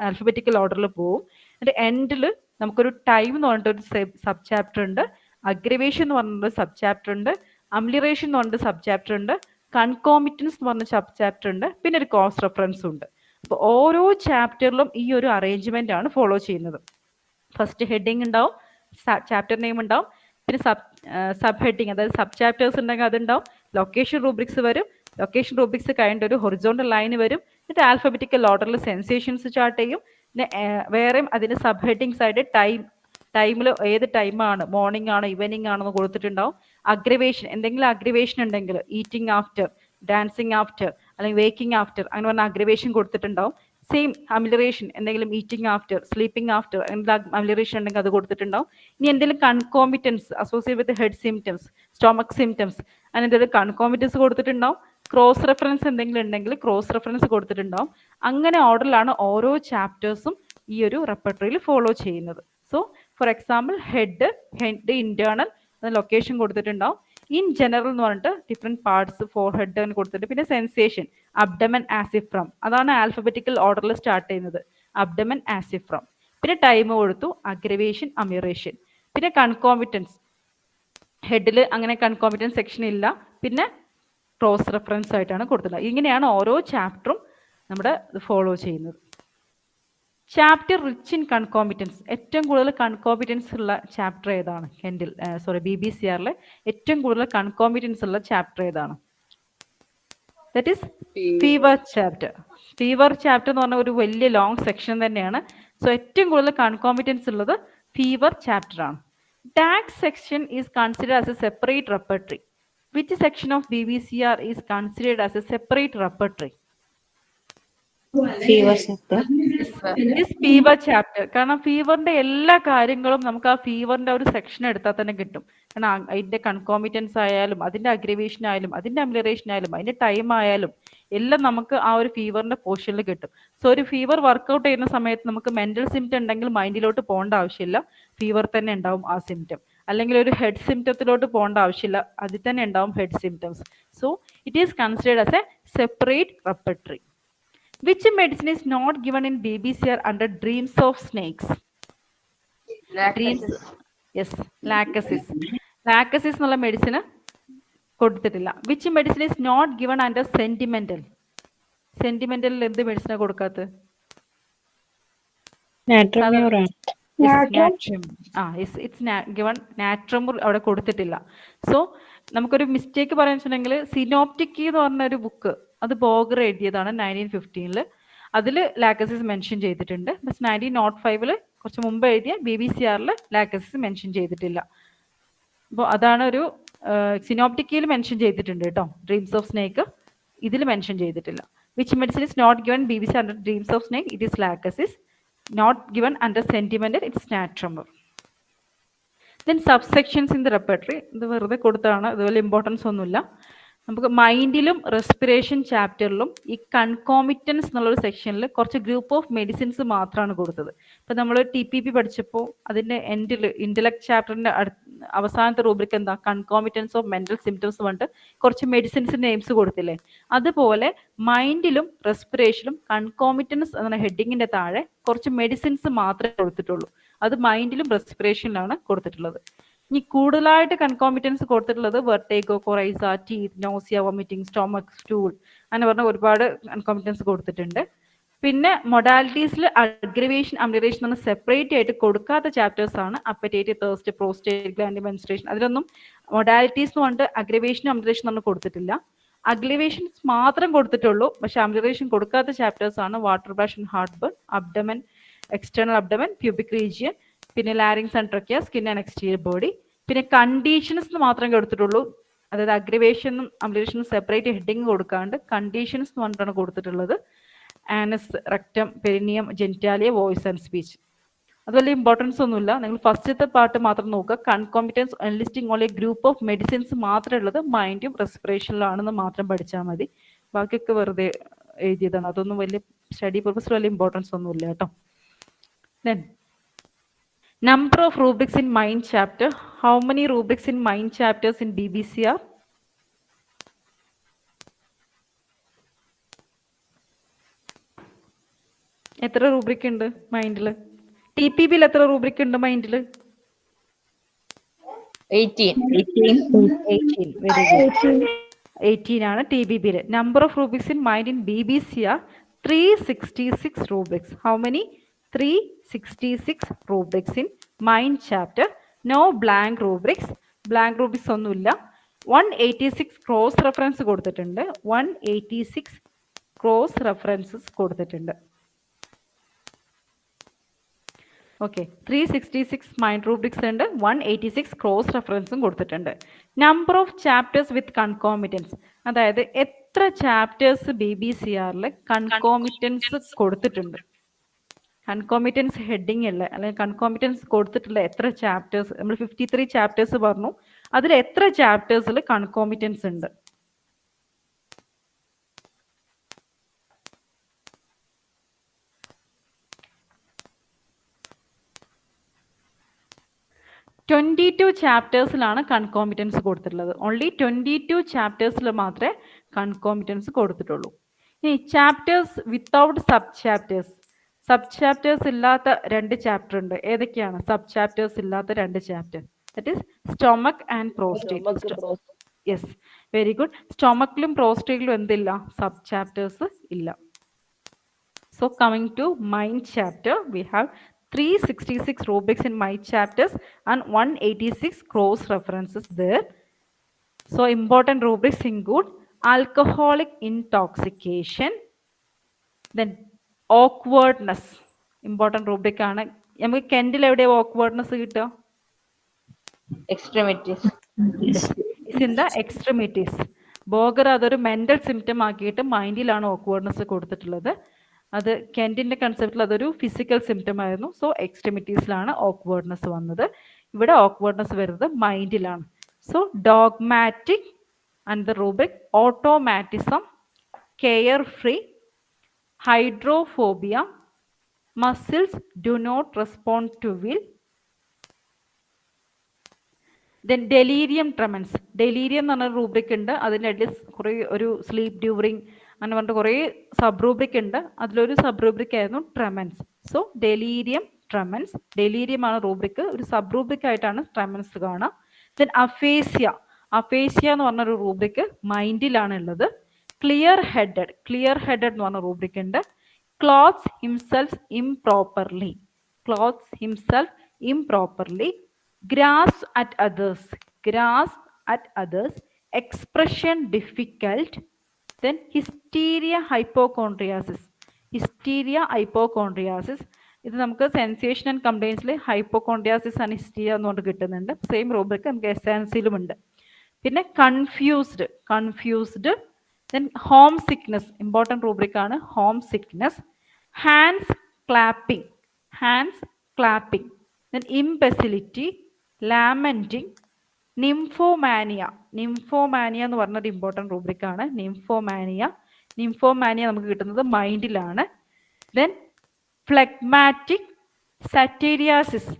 ആൽഫബറ്റിക്കൽ ഓർഡറിൽ പോവും. എന്നിട്ട് എൻഡിൽ നമുക്കൊരു ടൈം എന്ന് പറഞ്ഞിട്ടൊരു സബ് ചാപ്റ്റർ ഉണ്ട്, അഗ്രവേഷൻ എന്ന് പറഞ്ഞൊരു സബ് ചാപ്റ്റർ ഉണ്ട്, അംലിറേഷൻ എന്ന് പറഞ്ഞിട്ട് സബ് ചാപ്റ്റർ ഉണ്ട്, കൺകോമിറ്റൻസ് എന്ന് പറഞ്ഞ സബ് ചാപ്റ്റർ ഉണ്ട്, പിന്നെ ഒരു കോസ് റെഫറൻസും ഉണ്ട്. അപ്പോൾ ഓരോ ചാപ്റ്ററിലും ഈ ഒരു അറേഞ്ച്മെന്റ് ആണ് ഫോളോ ചെയ്യുന്നത്. ഫസ്റ്റ് ഹെഡിങ് ഉണ്ടാവും, ചാപ്റ്റർ നെയിം ഉണ്ടാവും, പിന്നെ സബ് ഹെഡിങ് അതായത് സബ് ചാപ്റ്റേഴ്സ് ഉണ്ടെങ്കിൽ അതുണ്ടാവും, ലൊക്കേഷൻ റൂബ്രിക്സ് വരും, ലൊക്കേഷൻ റൂബ്രിക്സ് കഴിഞ്ഞിട്ട് ഒരു ഹൊറിസോണ്ടൽ ലൈന് വരും, എന്നിട്ട് ആൽഫബറ്റിക്കൽ ഓർഡറിൽ സെൻസേഷൻസ് ചാർട്ട് ചെയ്യും. പിന്നെ വേറെയും അതിന് സബ് ഹെഡിങ്സ് ആയിട്ട് ടൈമിൽ ഏത് ടൈമാണ്, മോർണിംഗ് ആണോ ഈവനിങ് ആണോ എന്ന് കൊടുത്തിട്ടുണ്ടാവും. അഗ്രവേഷൻ, എന്തെങ്കിലും അഗ്രവേഷൻ ഉണ്ടെങ്കിൽ ഈറ്റിംഗ് ആഫ്റ്റർ, ഡാൻസിങ് ആഫ്റ്റർ അല്ലെങ്കിൽ വേക്കിംഗ് ആഫ്റ്റർ അങ്ങനെ പറഞ്ഞ അഗ്രവേഷൻ കൊടുത്തിട്ടുണ്ടാവും. സെയിം അമിലറേഷൻ, എന്തെങ്കിലും ഈറ്റിംഗ് ആഫ്റ്റർ, സ്ലീപ്പിംഗ് ആഫ്റ്റർ എന്തെങ്കിലും അമിലറേഷൻ ഉണ്ടെങ്കിൽ അത് കൊടുത്തിട്ടുണ്ടാവും. ഇനി എന്തെങ്കിലും concomitants associate with head symptoms, stomach symptoms അങ്ങനെ എന്തെങ്കിലും കൺകോമിറ്റൻസ് കൊടുത്തിട്ടുണ്ടാവും. ക്രോസ് റെഫറൻസ് എന്തെങ്കിലും ഉണ്ടെങ്കിൽ ക്രോസ് റെഫറൻസ് കൊടുത്തിട്ടുണ്ടാവും. അങ്ങനെ ഓർഡറിലാണ് ഓരോ ചാപ്റ്റേഴ്സും ഈ ഒരു റെപ്പർട്ടറിയിൽ ഫോളോ ചെയ്യുന്നത്. So for example head internal location കൊടുത്തിട്ടുണ്ടാവും. ഇൻ ജനറൽ എന്ന് പറഞ്ഞിട്ട് ഡിഫറെന്റ് പാർട്സ് ഫോർ ഹെഡ് എന്ന് കൊടുത്തിട്ട്, പിന്നെ സെൻസേഷൻ അബ്ഡമൻ ആസിഫ്രം, അതാണ് ആൽഫബറ്റിക്കൽ ഓർഡറിൽ സ്റ്റാർട്ട് ചെയ്യുന്നത്, അബ്ഡമൻ ആസിഫ്രം. പിന്നെ ടൈം കൊടുത്തു, അഗ്രവേഷൻ, അമിറേഷൻ. പിന്നെ കൺകോമിറ്റൻസ്, ഹെഡിൽ അങ്ങനെ കൺകോമിറ്റൻസ് സെക്ഷൻ ഇല്ല, പിന്നെ ക്രോസ് റെഫറൻസ് ആയിട്ടാണ് കൊടുത്തിട്ടുള്ളത്. ഇങ്ങനെയാണ് ഓരോ ചാപ്റ്ററും നമ്മുടെ ഫോളോ ചെയ്യുന്നത്. ചാപ്റ്റർ റിച്ച് ഇൻ കൺകോമിറ്റൻസ്, ഏറ്റവും കൂടുതൽ കൺകോമിറ്റൻസ് ഉള്ള ചാപ്റ്റർ ഏതാണ് കെൻഡിൽ, BBCRലെ ഏറ്റവും കൂടുതൽ കൺകോമിറ്റൻസ് ഉള്ള ചാപ്റ്റർ ഏതാണ്? That is fever chapter. Fever chapter എന്ന് പറഞ്ഞ ഒരു വലിയ ലോങ് സെക്ഷൻ തന്നെയാണ്. സോ ഏറ്റവും കൂടുതൽ കൺകോമിറ്റൻസ് ഉള്ളത് ഫീവർ ചാപ്റ്റർ ആണ്. ഡാക് section is considered as a separate repertory. Which section of BBCR is considered as a separate repertory? Fever chapter. It is fever chapter. കാരണം ഫീവറിന്റെ എല്ലാ കാര്യങ്ങളും നമുക്ക് ആ ഫീവറിന്റെ ഒരു സെക്ഷൻ എടുത്താൽ തന്നെ കിട്ടും. കാരണം അതിന്റെ കൺകോമിറ്റൻസ് ആയാലും അതിന്റെ അഗ്രവേഷൻ ആയാലും അതിന്റെ അമിലറേഷൻ ആയാലും അതിന്റെ ടൈം ആയാലും എല്ലാം നമുക്ക് ആ ഒരു ഫീവറിന്റെ പോർഷനിൽ കിട്ടും. സോ ഒരു ഫീവർ വർക്കൗട്ട് ചെയ്യുന്ന സമയത്ത് നമുക്ക് മെന്റൽ സിംറ്റം ഉണ്ടെങ്കിൽ മൈൻഡിലോട്ട് പോകേണ്ട ആവശ്യമില്ല, ഫീവർ തന്നെ ഉണ്ടാവും ആ സിംറ്റം. അല്ലെങ്കിൽ ഒരു ഹെഡ് സിംറ്റത്തിലോട്ട് പോകേണ്ട ആവശ്യമില്ല, അതിൽ തന്നെ ഉണ്ടാവും head symptoms. So it is considered as a separate repertory. Which medicine is not given in BBCR under dreams of snakes? Dreams. Yes, lachesis. Lachesis എന്നുള്ള മെഡിസിന് കൊടുത്തിട്ടില്ല. Which medicine is not given under sentimental? Sentimental എന്ത് മെഡിസിനാണ് കൊടുക്കാത്തത്? Natrum. It's given നാട്രമുർ അവിടെ കൊടുത്തിട്ടില്ല. So നമുക്കൊരു mistake പറയാൻ വെച്ചിട്ടുണ്ടെങ്കിൽ synoptic എന്ന് പറഞ്ഞൊരു ബുക്ക് അത് ബോഗർ എഴുതിയതാണ് 1915. അതിൽ ലാക്കസിസ് മെൻഷൻ ചെയ്തിട്ടുണ്ട്. ബസ് 1905 കുറച്ച് മുമ്പ് എഴുതിയ BBCRൽ ലാക്കസിസ് മെൻഷൻ ചെയ്തിട്ടില്ല. അപ്പോൾ അതാണ് ഒരു സിനോപ്റ്റിക്കിൽ മെൻഷൻ ചെയ്തിട്ടുണ്ട് കേട്ടോ, ഡ്രീംസ് ഓഫ് സ്നേക്ക്. ഇതിൽ മെൻഷൻ ചെയ്തിട്ടില്ല. Which medicine is not given BBC under dreams of snake? It is lachesis. Not given under sentimental, it's natrum. Then subsections in the repertory. ഇത് വെറുതെ കൊടുത്താണ്, അതുപോലെ ഇമ്പോർട്ടൻസ് ഒന്നുമില്ല. നമുക്ക് മൈൻഡിലും റെസ്പിറേഷൻ ചാപ്റ്ററിലും ഈ കൺകോമിറ്റൻസ് എന്നുള്ളൊരു സെക്ഷനിൽ കുറച്ച് ഗ്രൂപ്പ് ഓഫ് മെഡിസിൻസ് മാത്രമാണ് കൊടുത്തത്. ഇപ്പം നമ്മൾ TPP പഠിച്ചപ്പോൾ അതിൻ്റെ ഇന്റലക്ട് ചാപ്റ്ററിൻ്റെ അവസാനത്തെ റൂബ്രിക് എന്താ? കൺകോമിറ്റൻസ് ഓഫ് മെന്റൽ സിംറ്റംസ് പറഞ്ഞിട്ട് കുറച്ച് മെഡിസിൻസ് നെയിംസ് കൊടുത്തില്ലേ? അതുപോലെ മൈൻഡിലും റെസ്പിറേഷനും കൺകോമിറ്റൻസ് എന്ന ഹെഡിങ്ങിന്റെ താഴെ കുറച്ച് മെഡിസിൻസ് മാത്രമേ കൊടുത്തിട്ടുള്ളൂ. അത് മൈൻഡിലും റെസ്പിറേഷനിലാണ് കൊടുത്തിട്ടുള്ളത്. ഇനി കൂടുതലായിട്ട് കൺകോമിറ്റൻസ് കൊടുത്തിട്ടുള്ളത് vertigo, coryza, teeth, nausea, vomiting, stomach, stool അങ്ങനെ പറഞ്ഞ ഒരുപാട് കൺകോമിറ്റൻസ് കൊടുത്തിട്ടുണ്ട്. പിന്നെ മൊഡാലിറ്റീസിൽ അഗ്രവേഷൻ, അമിലറേഷൻ എന്ന് സെപ്പറേറ്റ് ആയിട്ട് കൊടുക്കാത്ത ചാപ്റ്റേഴ്സ് ആണ് appétit, thirst, prostate gland, menstruation. അതിലൊന്നും മൊഡാലിറ്റീസ് എന്ന് പറഞ്ഞിട്ട് അഗ്രവേഷനും അമിലറേഷൻ ഒന്നും കൊടുത്തിട്ടില്ല. അഗ്ലിവേഷൻ മാത്രം കൊടുത്തിട്ടുള്ളൂ, പക്ഷെ അമിലറേഷൻ കൊടുക്കാത്ത ചാപ്റ്റേഴ്സ് ആണ് water brash and heart burn, abdomen, external abdomen, pubic region, പിന്നെ larynx and trachea, skin and exterior body. പിന്നെ കണ്ടീഷൻസ് മാത്രമേ കൊടുത്തിട്ടുള്ളൂ. അതായത് അഗ്രവേഷനും അമിലറേഷനും സെപ്പറേറ്റ് ഹെഡിങ് കൊടുക്കാണ്ട് കണ്ടീഷൻസ് എന്ന് പറഞ്ഞിട്ടാണ് കൊടുത്തിട്ടുള്ളത്. Anus, rectum, perineum, genitalia, voice and speech. അതുപോലെ ഇമ്പോർട്ടൻസ് ഒന്നുമില്ല. നിങ്ങൾ ഫസ്റ്റത്തെ പാർട്ട് മാത്രം നോക്കുക. Concomitants enlisting only group of medicines മാത്രമേ ഉള്ളത് മൈൻഡും റെസ്പിറേഷനിലാണെന്ന് മാത്രം പഠിച്ചാൽ മതി. ബാക്കിയൊക്കെ വെറുതെ എഴുതിയതാണ്. അതൊന്നും വലിയ സ്റ്റഡി പർപ്പസിൽ വലിയ ഇമ്പോർട്ടൻസ് ഒന്നുമില്ല കേട്ടോ. Then number of rubrics in mind chapter. How many rubrics in mind chapters in BBCR? എത്ര റൂബ്രിക് ഉണ്ട് മൈൻഡിൽ? TPBയിൽ എത്ര റൂബ്രിക് ഉണ്ട് മൈൻഡിൽ? 18. Very good. 18 ആണ് TPBയിൽ. Number of rubrics in mind in BBCR 366 rubrics. How many? 366 rubrics in mind chapter. No blank rubrics. Blank rubrics ഒന്നുമില്ല. 186 cross reference കൊടുത്തിട്ടുണ്ട്. 186 ക്രോസ് റെഫറൻസസ് കൊടുത്തിട്ടുണ്ട്. ഓക്കെ, 366 മൈൻഡ് റൂബ്രിക്സ് ഉണ്ട്, 186 ക്രോസ് റെഫറൻസും കൊടുത്തിട്ടുണ്ട്. നമ്പർ ഓഫ് ചാപ്റ്റേഴ്സ് വിത്ത് കൺകോമിറ്റൻസ്, അതായത് എത്ര chapters BBCRൽ കൺകോമിറ്റൻസ് കൊടുത്തിട്ടുണ്ട്. കൺകോമിറ്റൻസ് heading ഉള്ള അല്ലെങ്കിൽ കൺകോമിറ്റൻസ് കൊടുത്തിട്ടുള്ള എത്ര ചാപ്റ്റേഴ്സ്? നമ്മൾ 53 ചാപ്റ്റേഴ്സ് പറഞ്ഞു, അതിൽ എത്ര ചാപ്റ്റേഴ്സിൽ കൺകോമിറ്റൻസ് ഉണ്ട്? $22 ചാപ്റ്റേഴ്സിലാണ് കൺകോമിറ്റൻസ് കൊടുത്തിട്ടുള്ളത്. ഓൺലി 22 ചാപ്റ്റേഴ്സിൽ മാത്രമേ കൺകോമിറ്റൻസ് കൊടുത്തിട്ടുള്ളൂ. ഇനി chapters without sub chapters, sub chapters ഇല്ലാത്ത 2 ചാപ്റ്റർ ഉണ്ട്. ഏതൊക്കെയാണ് സബ് ചാപ്റ്റേഴ്സ് ഇല്ലാത്ത 2 chapter? That is stomach and prostate. Yes, very good. സ്റ്റൊമക്കിലും പ്രോസ്റ്റേറ്റിലും എന്തില്ല? സബ് ചാപ്റ്റേഴ്സ് ഇല്ല. So coming to mind chapter, we have 366 rubrics in mind chapters and 186 cross references there. So important rubrics include alcoholic intoxication, then awkwardness. Important rubric ആണ്. നമുക്ക് കെൻഡിൽ എവിടെ awkwardness കിട്ടുക? Extremities. It's in the extremities. Bogar അതൊരു mental symptom ആക്കിയിട്ട് മൈൻഡിലാണ് awkwardness കൊടുത്തിട്ടുള്ളത്. അത് കെൻറ്റിൻ്റെ കൺസെപ്റ്റിൽ അതൊരു ഫിസിക്കൽ സിംറ്റം ആയിരുന്നു. സോ എക്സ്ട്രിമിറ്റീസിലാണ് ഓക്വേർഡ്നെസ് വന്നത്. ഇവിടെ ഓക്വേർഡ്നെസ് വരുന്നത് മൈൻഡിലാണ്. So dogmatic and the rubric automatism, care free, hydrophobia, muscles do not respond to will, then delirium tremens. Delirium എന്ന് പറഞ്ഞ റൂബ്രിക് ഉണ്ട്, അതിൻ്റെ ഇടയിൽ കുറേ ഒരു സ്ലീപ്പ് ഡ്യൂറിങ് അങ്ങനെ പറഞ്ഞിട്ട് കുറേ സബ് റൂബ്രിക് ഉണ്ട്. അതിലൊരു സബ് റൂബ്രിക് ആയിരുന്നു ട്രെമൻസ്. സോ ഡെലീരിയം ട്രെമൻസ്, ഡെലീരിയമാണ് റൂബ്രിക്, ഒരു സബ് റൂബ്രിക് ആയിട്ടാണ് ട്രെമൻസ് കാണുക. ദെൻ അഫേസ്യ, അഫേസ്യ എന്ന് പറഞ്ഞൊരു റൂബ്രിക് മൈൻഡിലാണ് ഉള്ളത്. ക്ലിയർ ഹെഡഡ്, ക്ലിയർ ഹെഡഡ് എന്ന് പറഞ്ഞ റൂബ്രിക് ഉണ്ട്. Clothes himself improperly, clothes himself improperly, grasp at others, grasp at others, expression difficult, then hysteria hypochondriasis, hysteria hypochondriasis. ഇത് നമുക്ക് സെൻസേഷൻ ആൻഡ് കംപ്ലൈൻസിൽ ഹൈപ്പോകോൺഡ്രിയാസിസ് ആൻഡ് ഹിസ്റ്റീരിയ എന്ന് പറഞ്ഞിട്ട് കിട്ടുന്നുണ്ട്. സെയിം റൂബ്രിക് നമുക്ക് എസ്സാൻസിലും ഉണ്ട്. പിന്നെ confused, confused, then home sickness, important rubric ആണ് home sickness. Hands clapping, hands clapping, then imbecility, lamenting, nymphomania, nymphomania എന്ന് പറഞ്ഞൊരു ഇമ്പോർട്ടൻറ്റ് റൂബ്രിക് ആണ് നിംഫോമാനിയ. നിംഫോമാനിയ നമുക്ക് കിട്ടുന്നത് മൈൻഡിലാണ്. ദെൻ ഫ്ലെഗ്മാറ്റിക്, സാറ്റേരിയാസിസ്,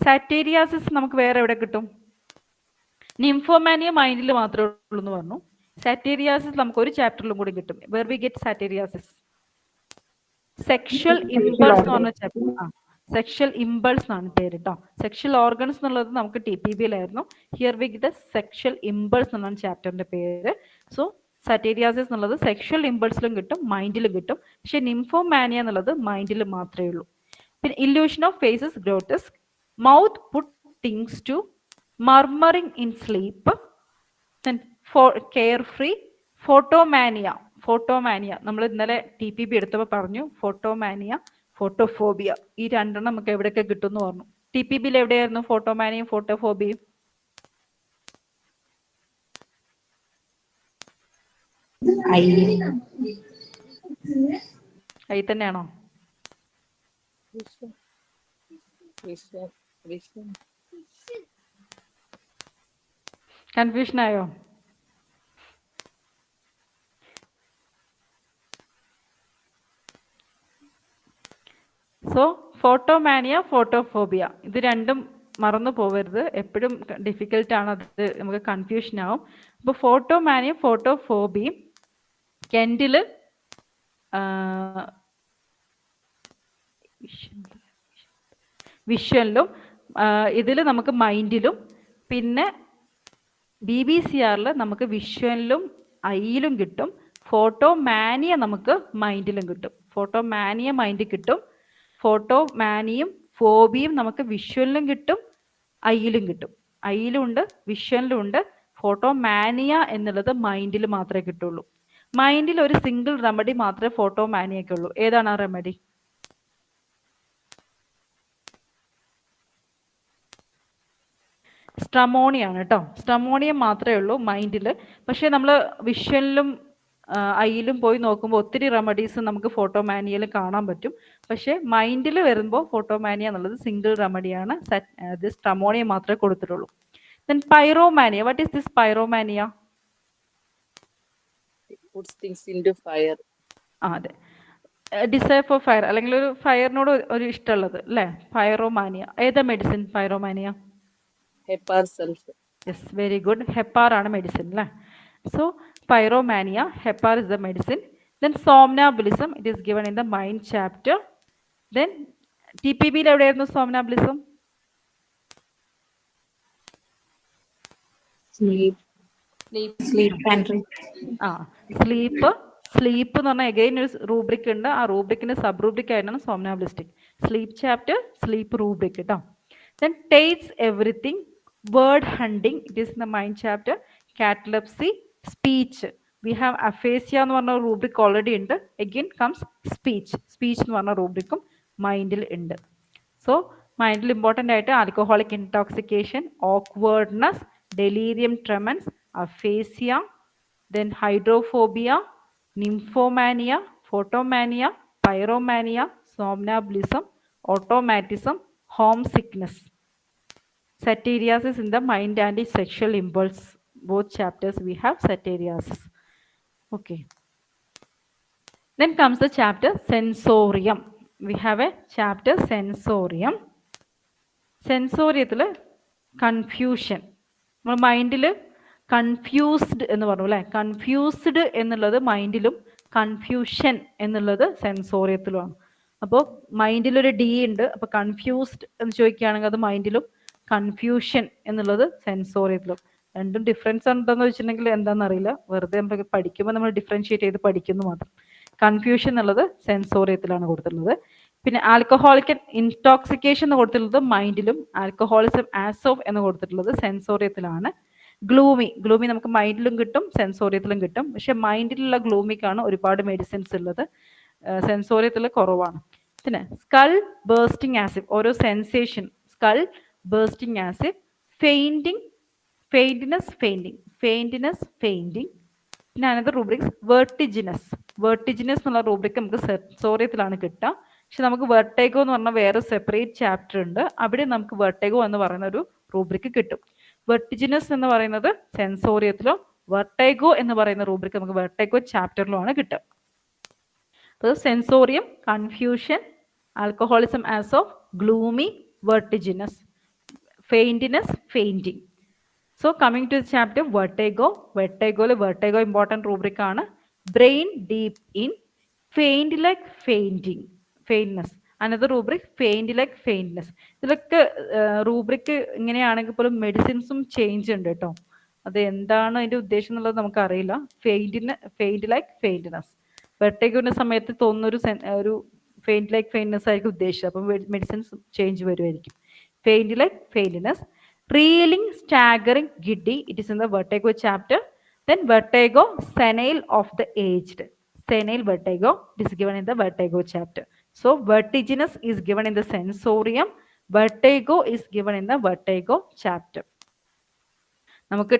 സാറ്റേരിയാസിസ് നമുക്ക് വേറെ എവിടെ കിട്ടും? നിംഫോമാനിയ മൈൻഡിൽ മാത്രമേ ഉള്ളൂ എന്ന് പറഞ്ഞു. സാറ്റേരിയാസിസ് നമുക്ക് ഒരു ചാപ്റ്ററിലും കൂടി കിട്ടും. Where we get satyriasis? Sexual impulse എന്ന് പറഞ്ഞ ചാപ്റ്റർ. സെക്ഷൽ ഇമ്പൾസ് എന്നാണ് പേര് കേട്ടോ. സെക്ഷൽ ഓർഗൻസ് എന്നുള്ളത് നമുക്ക് TPB-യിലായിരുന്നു. Here we get sexual impulse എന്നാണ് ചാപ്റ്ററിന്റെ പേര്. സോ സാറ്റേരിയാസിസ് എന്നുള്ളത് സെക്ഷൽ ഇമ്പൾസിലും കിട്ടും മൈൻഡിലും കിട്ടും. പക്ഷെ നിംഫോമാനിയ എന്നുള്ളത് മൈൻഡിൽ മാത്രമേ ഉള്ളൂ. പിന്നെ illusion of faces grotesque, mouth put things to, murmuring in sleep, care free, photomania, photomania നമ്മൾ ഇന്നലെ TPB എടുത്തപ്പോൾ പറഞ്ഞു. ഫോട്ടോമാനിയ, ഫോട്ടോഫോബിയ, ഈ രണ്ടെണ്ണം നമുക്ക് എവിടെയൊക്കെ കിട്ടും എന്ന് പറഞ്ഞു. TPB-യിൽ എവിടെയായിരുന്നു ഫോട്ടോമാനിയും ഫോട്ടോഫോബിയും? ഐ തന്നെയാണോ? കൺഫ്യൂഷൻ ആയോ? സോ ഫോട്ടോമാനിയ, ഫോട്ടോഫോബിയ, ഇത് രണ്ടും മറന്നു പോകരുത്. എപ്പോഴും ഡിഫിക്കൽട്ടാണ്, അത് നമുക്ക് കൺഫ്യൂഷൻ ആവും. അപ്പോൾ ഫോട്ടോമാനിയും ഫോട്ടോഫോബിയും കെൻഡിൽ വിഷ്വലിലും, ഇതിൽ നമുക്ക് മൈൻഡിലും, പിന്നെ BBCRൽ നമുക്ക് വിഷ്വലിലും ഐയിലും കിട്ടും. ഫോട്ടോമാനിയ നമുക്ക് മൈൻഡിലും കിട്ടും. ഫോട്ടോമാനിയ മൈൻഡിൽ കിട്ടും. ഫോട്ടോമാനിയും ഫോബിയും നമുക്ക് വിഷ്വലിലും കിട്ടും ഐയിലും കിട്ടും. ഐയിലും ഉണ്ട് വിഷ്വലിലും ഉണ്ട്. ഫോട്ടോമാനിയ എന്നുള്ളത് മൈൻഡിൽ മാത്രമേ കിട്ടുള്ളൂ. മൈൻഡിൽ ഒരു സിംഗിൾ റെമഡി മാത്രമേ ഫോട്ടോമാനിയയ്ക്ക് ഉള്ളൂ. ഏതാണ് ആ റെമഡി? സ്ട്രമോണിയാണ് കേട്ടോ. സ്ട്രമോണിയ മാത്രമേ ഉള്ളൂ മൈൻഡിൽ. പക്ഷേ നമ്മൾ വിഷ്വലിലും ഐയിലും പോയി നോക്കുമ്പോൾ ഒത്തിരി റെമഡീസ് നമുക്ക് ഫോട്ടോമാനിയയിൽ കാണാൻ പറ്റും. പക്ഷേ മൈൻഡിൽ വരുമ്പോൾ ഫോട്ടോമാനിയ എന്നുള്ളത് സിംഗിൾ റെമഡിയാണ്. ഇത് സ്ട്രമോണിയ മാത്രമേ കൊടുത്തിട്ടുള്ളൂ. Then pyromania. What is this pyromania? അതെ, ഡിസയർ ഫോർ ഫയർ, അല്ലെങ്കിൽ ഒരു ഫയറിനോട് ഒരു ഇഷ്ടമുള്ളത് അല്ലേ? പൈറോമാനിയ. ഏതാ medicine pyromania? Hepar sulph. Yes, very good. Hepar ആണ് മെഡിസിൻ അല്ലേ? So pyromania, hepar is the medicine. Then somnambulism, it is given in the mind chapter. Then TPB-യിൽ എവിടെയായിരുന്നു somnambulism? Sleep. സ്ലീപ്പ് എന്ന് പറഞ്ഞാൽ അഗൈൻ ഒരു റൂബ്രിക് ഉണ്ട്. ആ റൂബ്രിക്കിന്റെ sub rubric ആയിട്ടാണ് സോംനാബുലിസ്റ്റിക്. Sleep chapter, sleep rubric കേട്ടോ. Then tastes everything, word hunting, it is in the mind chapter. Catalepsy, speech, we have aphasia എന്ന് പറഞ്ഞ റൂബ്രിക് ഓൾറെഡി ഉണ്ട്. Again comes speech. സ്പീച്ച് എന്ന് പറഞ്ഞ റൂബ്രിക്കും മൈൻഡിൽ ഉണ്ട്. സോ മൈൻഡിൽ ഇമ്പോർട്ടൻ്റ് ആയിട്ട് alcoholic intoxication, awkwardness, delirium tremens, aphasia, then hydrophobia, nymphomania, photomania, pyromania, somnambulism, automatism, homesickness. Satyriasis in the mind and sexual impulse. Both chapters we have satyriasis. Okay. Then comes the chapter sensorium. We have a chapter sensorium. സെൻസോറിയത്തിൽ confusion, നമ്മൾ മൈൻഡിൽ confused എന്ന് പറഞ്ഞു അല്ലേ. Confused എന്നുള്ളത് മൈൻഡിലും confusion എന്നുള്ളത് സെൻസോറിയത്തിലുമാണ്. അപ്പോൾ മൈൻഡിലൊരു D ഉണ്ട്, അപ്പോൾ കൺഫ്യൂസ്ഡ് എന്ന് ചോദിക്കുകയാണെങ്കിൽ അത് മൈൻഡിലും, കൺഫ്യൂഷൻ എന്നുള്ളത് സെൻസോറിയത്തിലും. രണ്ടും ഡിഫറൻസ് ഉണ്ടെന്ന് വെച്ചിട്ടുണ്ടെങ്കിൽ എന്താണെന്നറിയില്ല, വെറുതെ നമുക്ക് പഠിക്കുമ്പോൾ നമ്മൾ ഡിഫറൻഷിയേറ്റ് ചെയ്ത് പഠിക്കുന്നു മാത്രം. കൺഫ്യൂഷൻ എന്നുള്ളത് സെൻസോറിയത്തിലാണ് കൊടുത്തിട്ടുള്ളത്. പിന്നെ ആൽക്കഹോളിക് ഇൻടോക്സിക്കേഷൻ എന്ന് കൊടുത്തിട്ടുള്ളത് മൈൻഡിലും, ആൽക്കഹോളിസം ആസ് ഓഫ് എന്ന് കൊടുത്തിട്ടുള്ളത് സെൻസോറിയത്തിലാണ്. ഗ്ലൂമി നമുക്ക് മൈൻഡിലും കിട്ടും സെൻസോറിയത്തിലും കിട്ടും. പക്ഷെ മൈൻഡിലുള്ള ഗ്ലൂമിക്കാണ് ഒരുപാട് മെഡിസിൻസ് ഉള്ളത്, സെൻസോറിയത്തിൽ കുറവാണ്. പിന്നെ സ്കൾ ബേസ്റ്റിംഗ് ആസിഡ്, ഓരോ സെൻസേഷൻ, സ്കൾ ബേസ്റ്റിംഗ് ആസിഡ്, ഫെയിൻറ്റിനെസ് പിന്നെ അനദർ റൂബ്രിക്സ് വെർട്ടിജിനസ് എന്നുള്ള റൂബ്രിക് നമുക്ക് സെൻസോറിയത്തിലാണ് കിട്ടുക. പക്ഷെ നമുക്ക് വെർട്ടേഗോ എന്ന് പറഞ്ഞാൽ വേറെ സെപ്പറേറ്റ് ചാപ്റ്റർ ഉണ്ട്, അവിടെ നമുക്ക് വെർട്ടേഗോ എന്ന് പറയുന്ന ഒരു റൂബ്രിക് കിട്ടും. വെർട്ടിജിനസ് എന്ന് പറയുന്നത് സെൻസോറിയത്തിലോ, വെർട്ടേഗോ എന്ന് പറയുന്ന റൂബ്രിക് നമുക്ക് വെർട്ടേഗോ ചാപ്റ്ററിലുമാണ് കിട്ടുക. അപ്പോൾ sensorium, confusion, alcoholism as of, gloomy, vertiginous, fainting. So coming to the chapter vertigo. Vertigo important rubric ആണ്. Brain deep in, faintness. Another rubric faint like faintness. ഇതിലൊക്കെ റൂബ്രിക് ഇങ്ങനെയാണെങ്കിൽ പോലും മെഡിസിൻസും ചേഞ്ച് ഉണ്ട് കേട്ടോ. അത് എന്താണ് അതിൻ്റെ ഉദ്ദേശം എന്നുള്ളത് നമുക്കറിയില്ല. ഫെയിൻറ്റ് ലൈക്ക് ഫെയിൻറ്റ്നെസ്, വെർട്ടിഗോന്റെ സമയത്ത് തോന്നുന്ന ഒരു ഫെയിൻറ്റ് ലൈക്ക് ഫെയിൻറ്റ്നെസ് ആയിരിക്കും ഉദ്ദേശിച്ചത്. അപ്പം മെഡിസിൻസ് ചേഞ്ച് വരുമായിരിക്കും. Faint like faintness. Reeling, staggering, giddy, it is in the vertigo chapter. Then vertigo, senile of the aged. Senile vertigo, it is given in the vertigo chapter. So vertiginous is given in the sensorium. Vertigo is given in the vertigo chapter. നമുക്ക്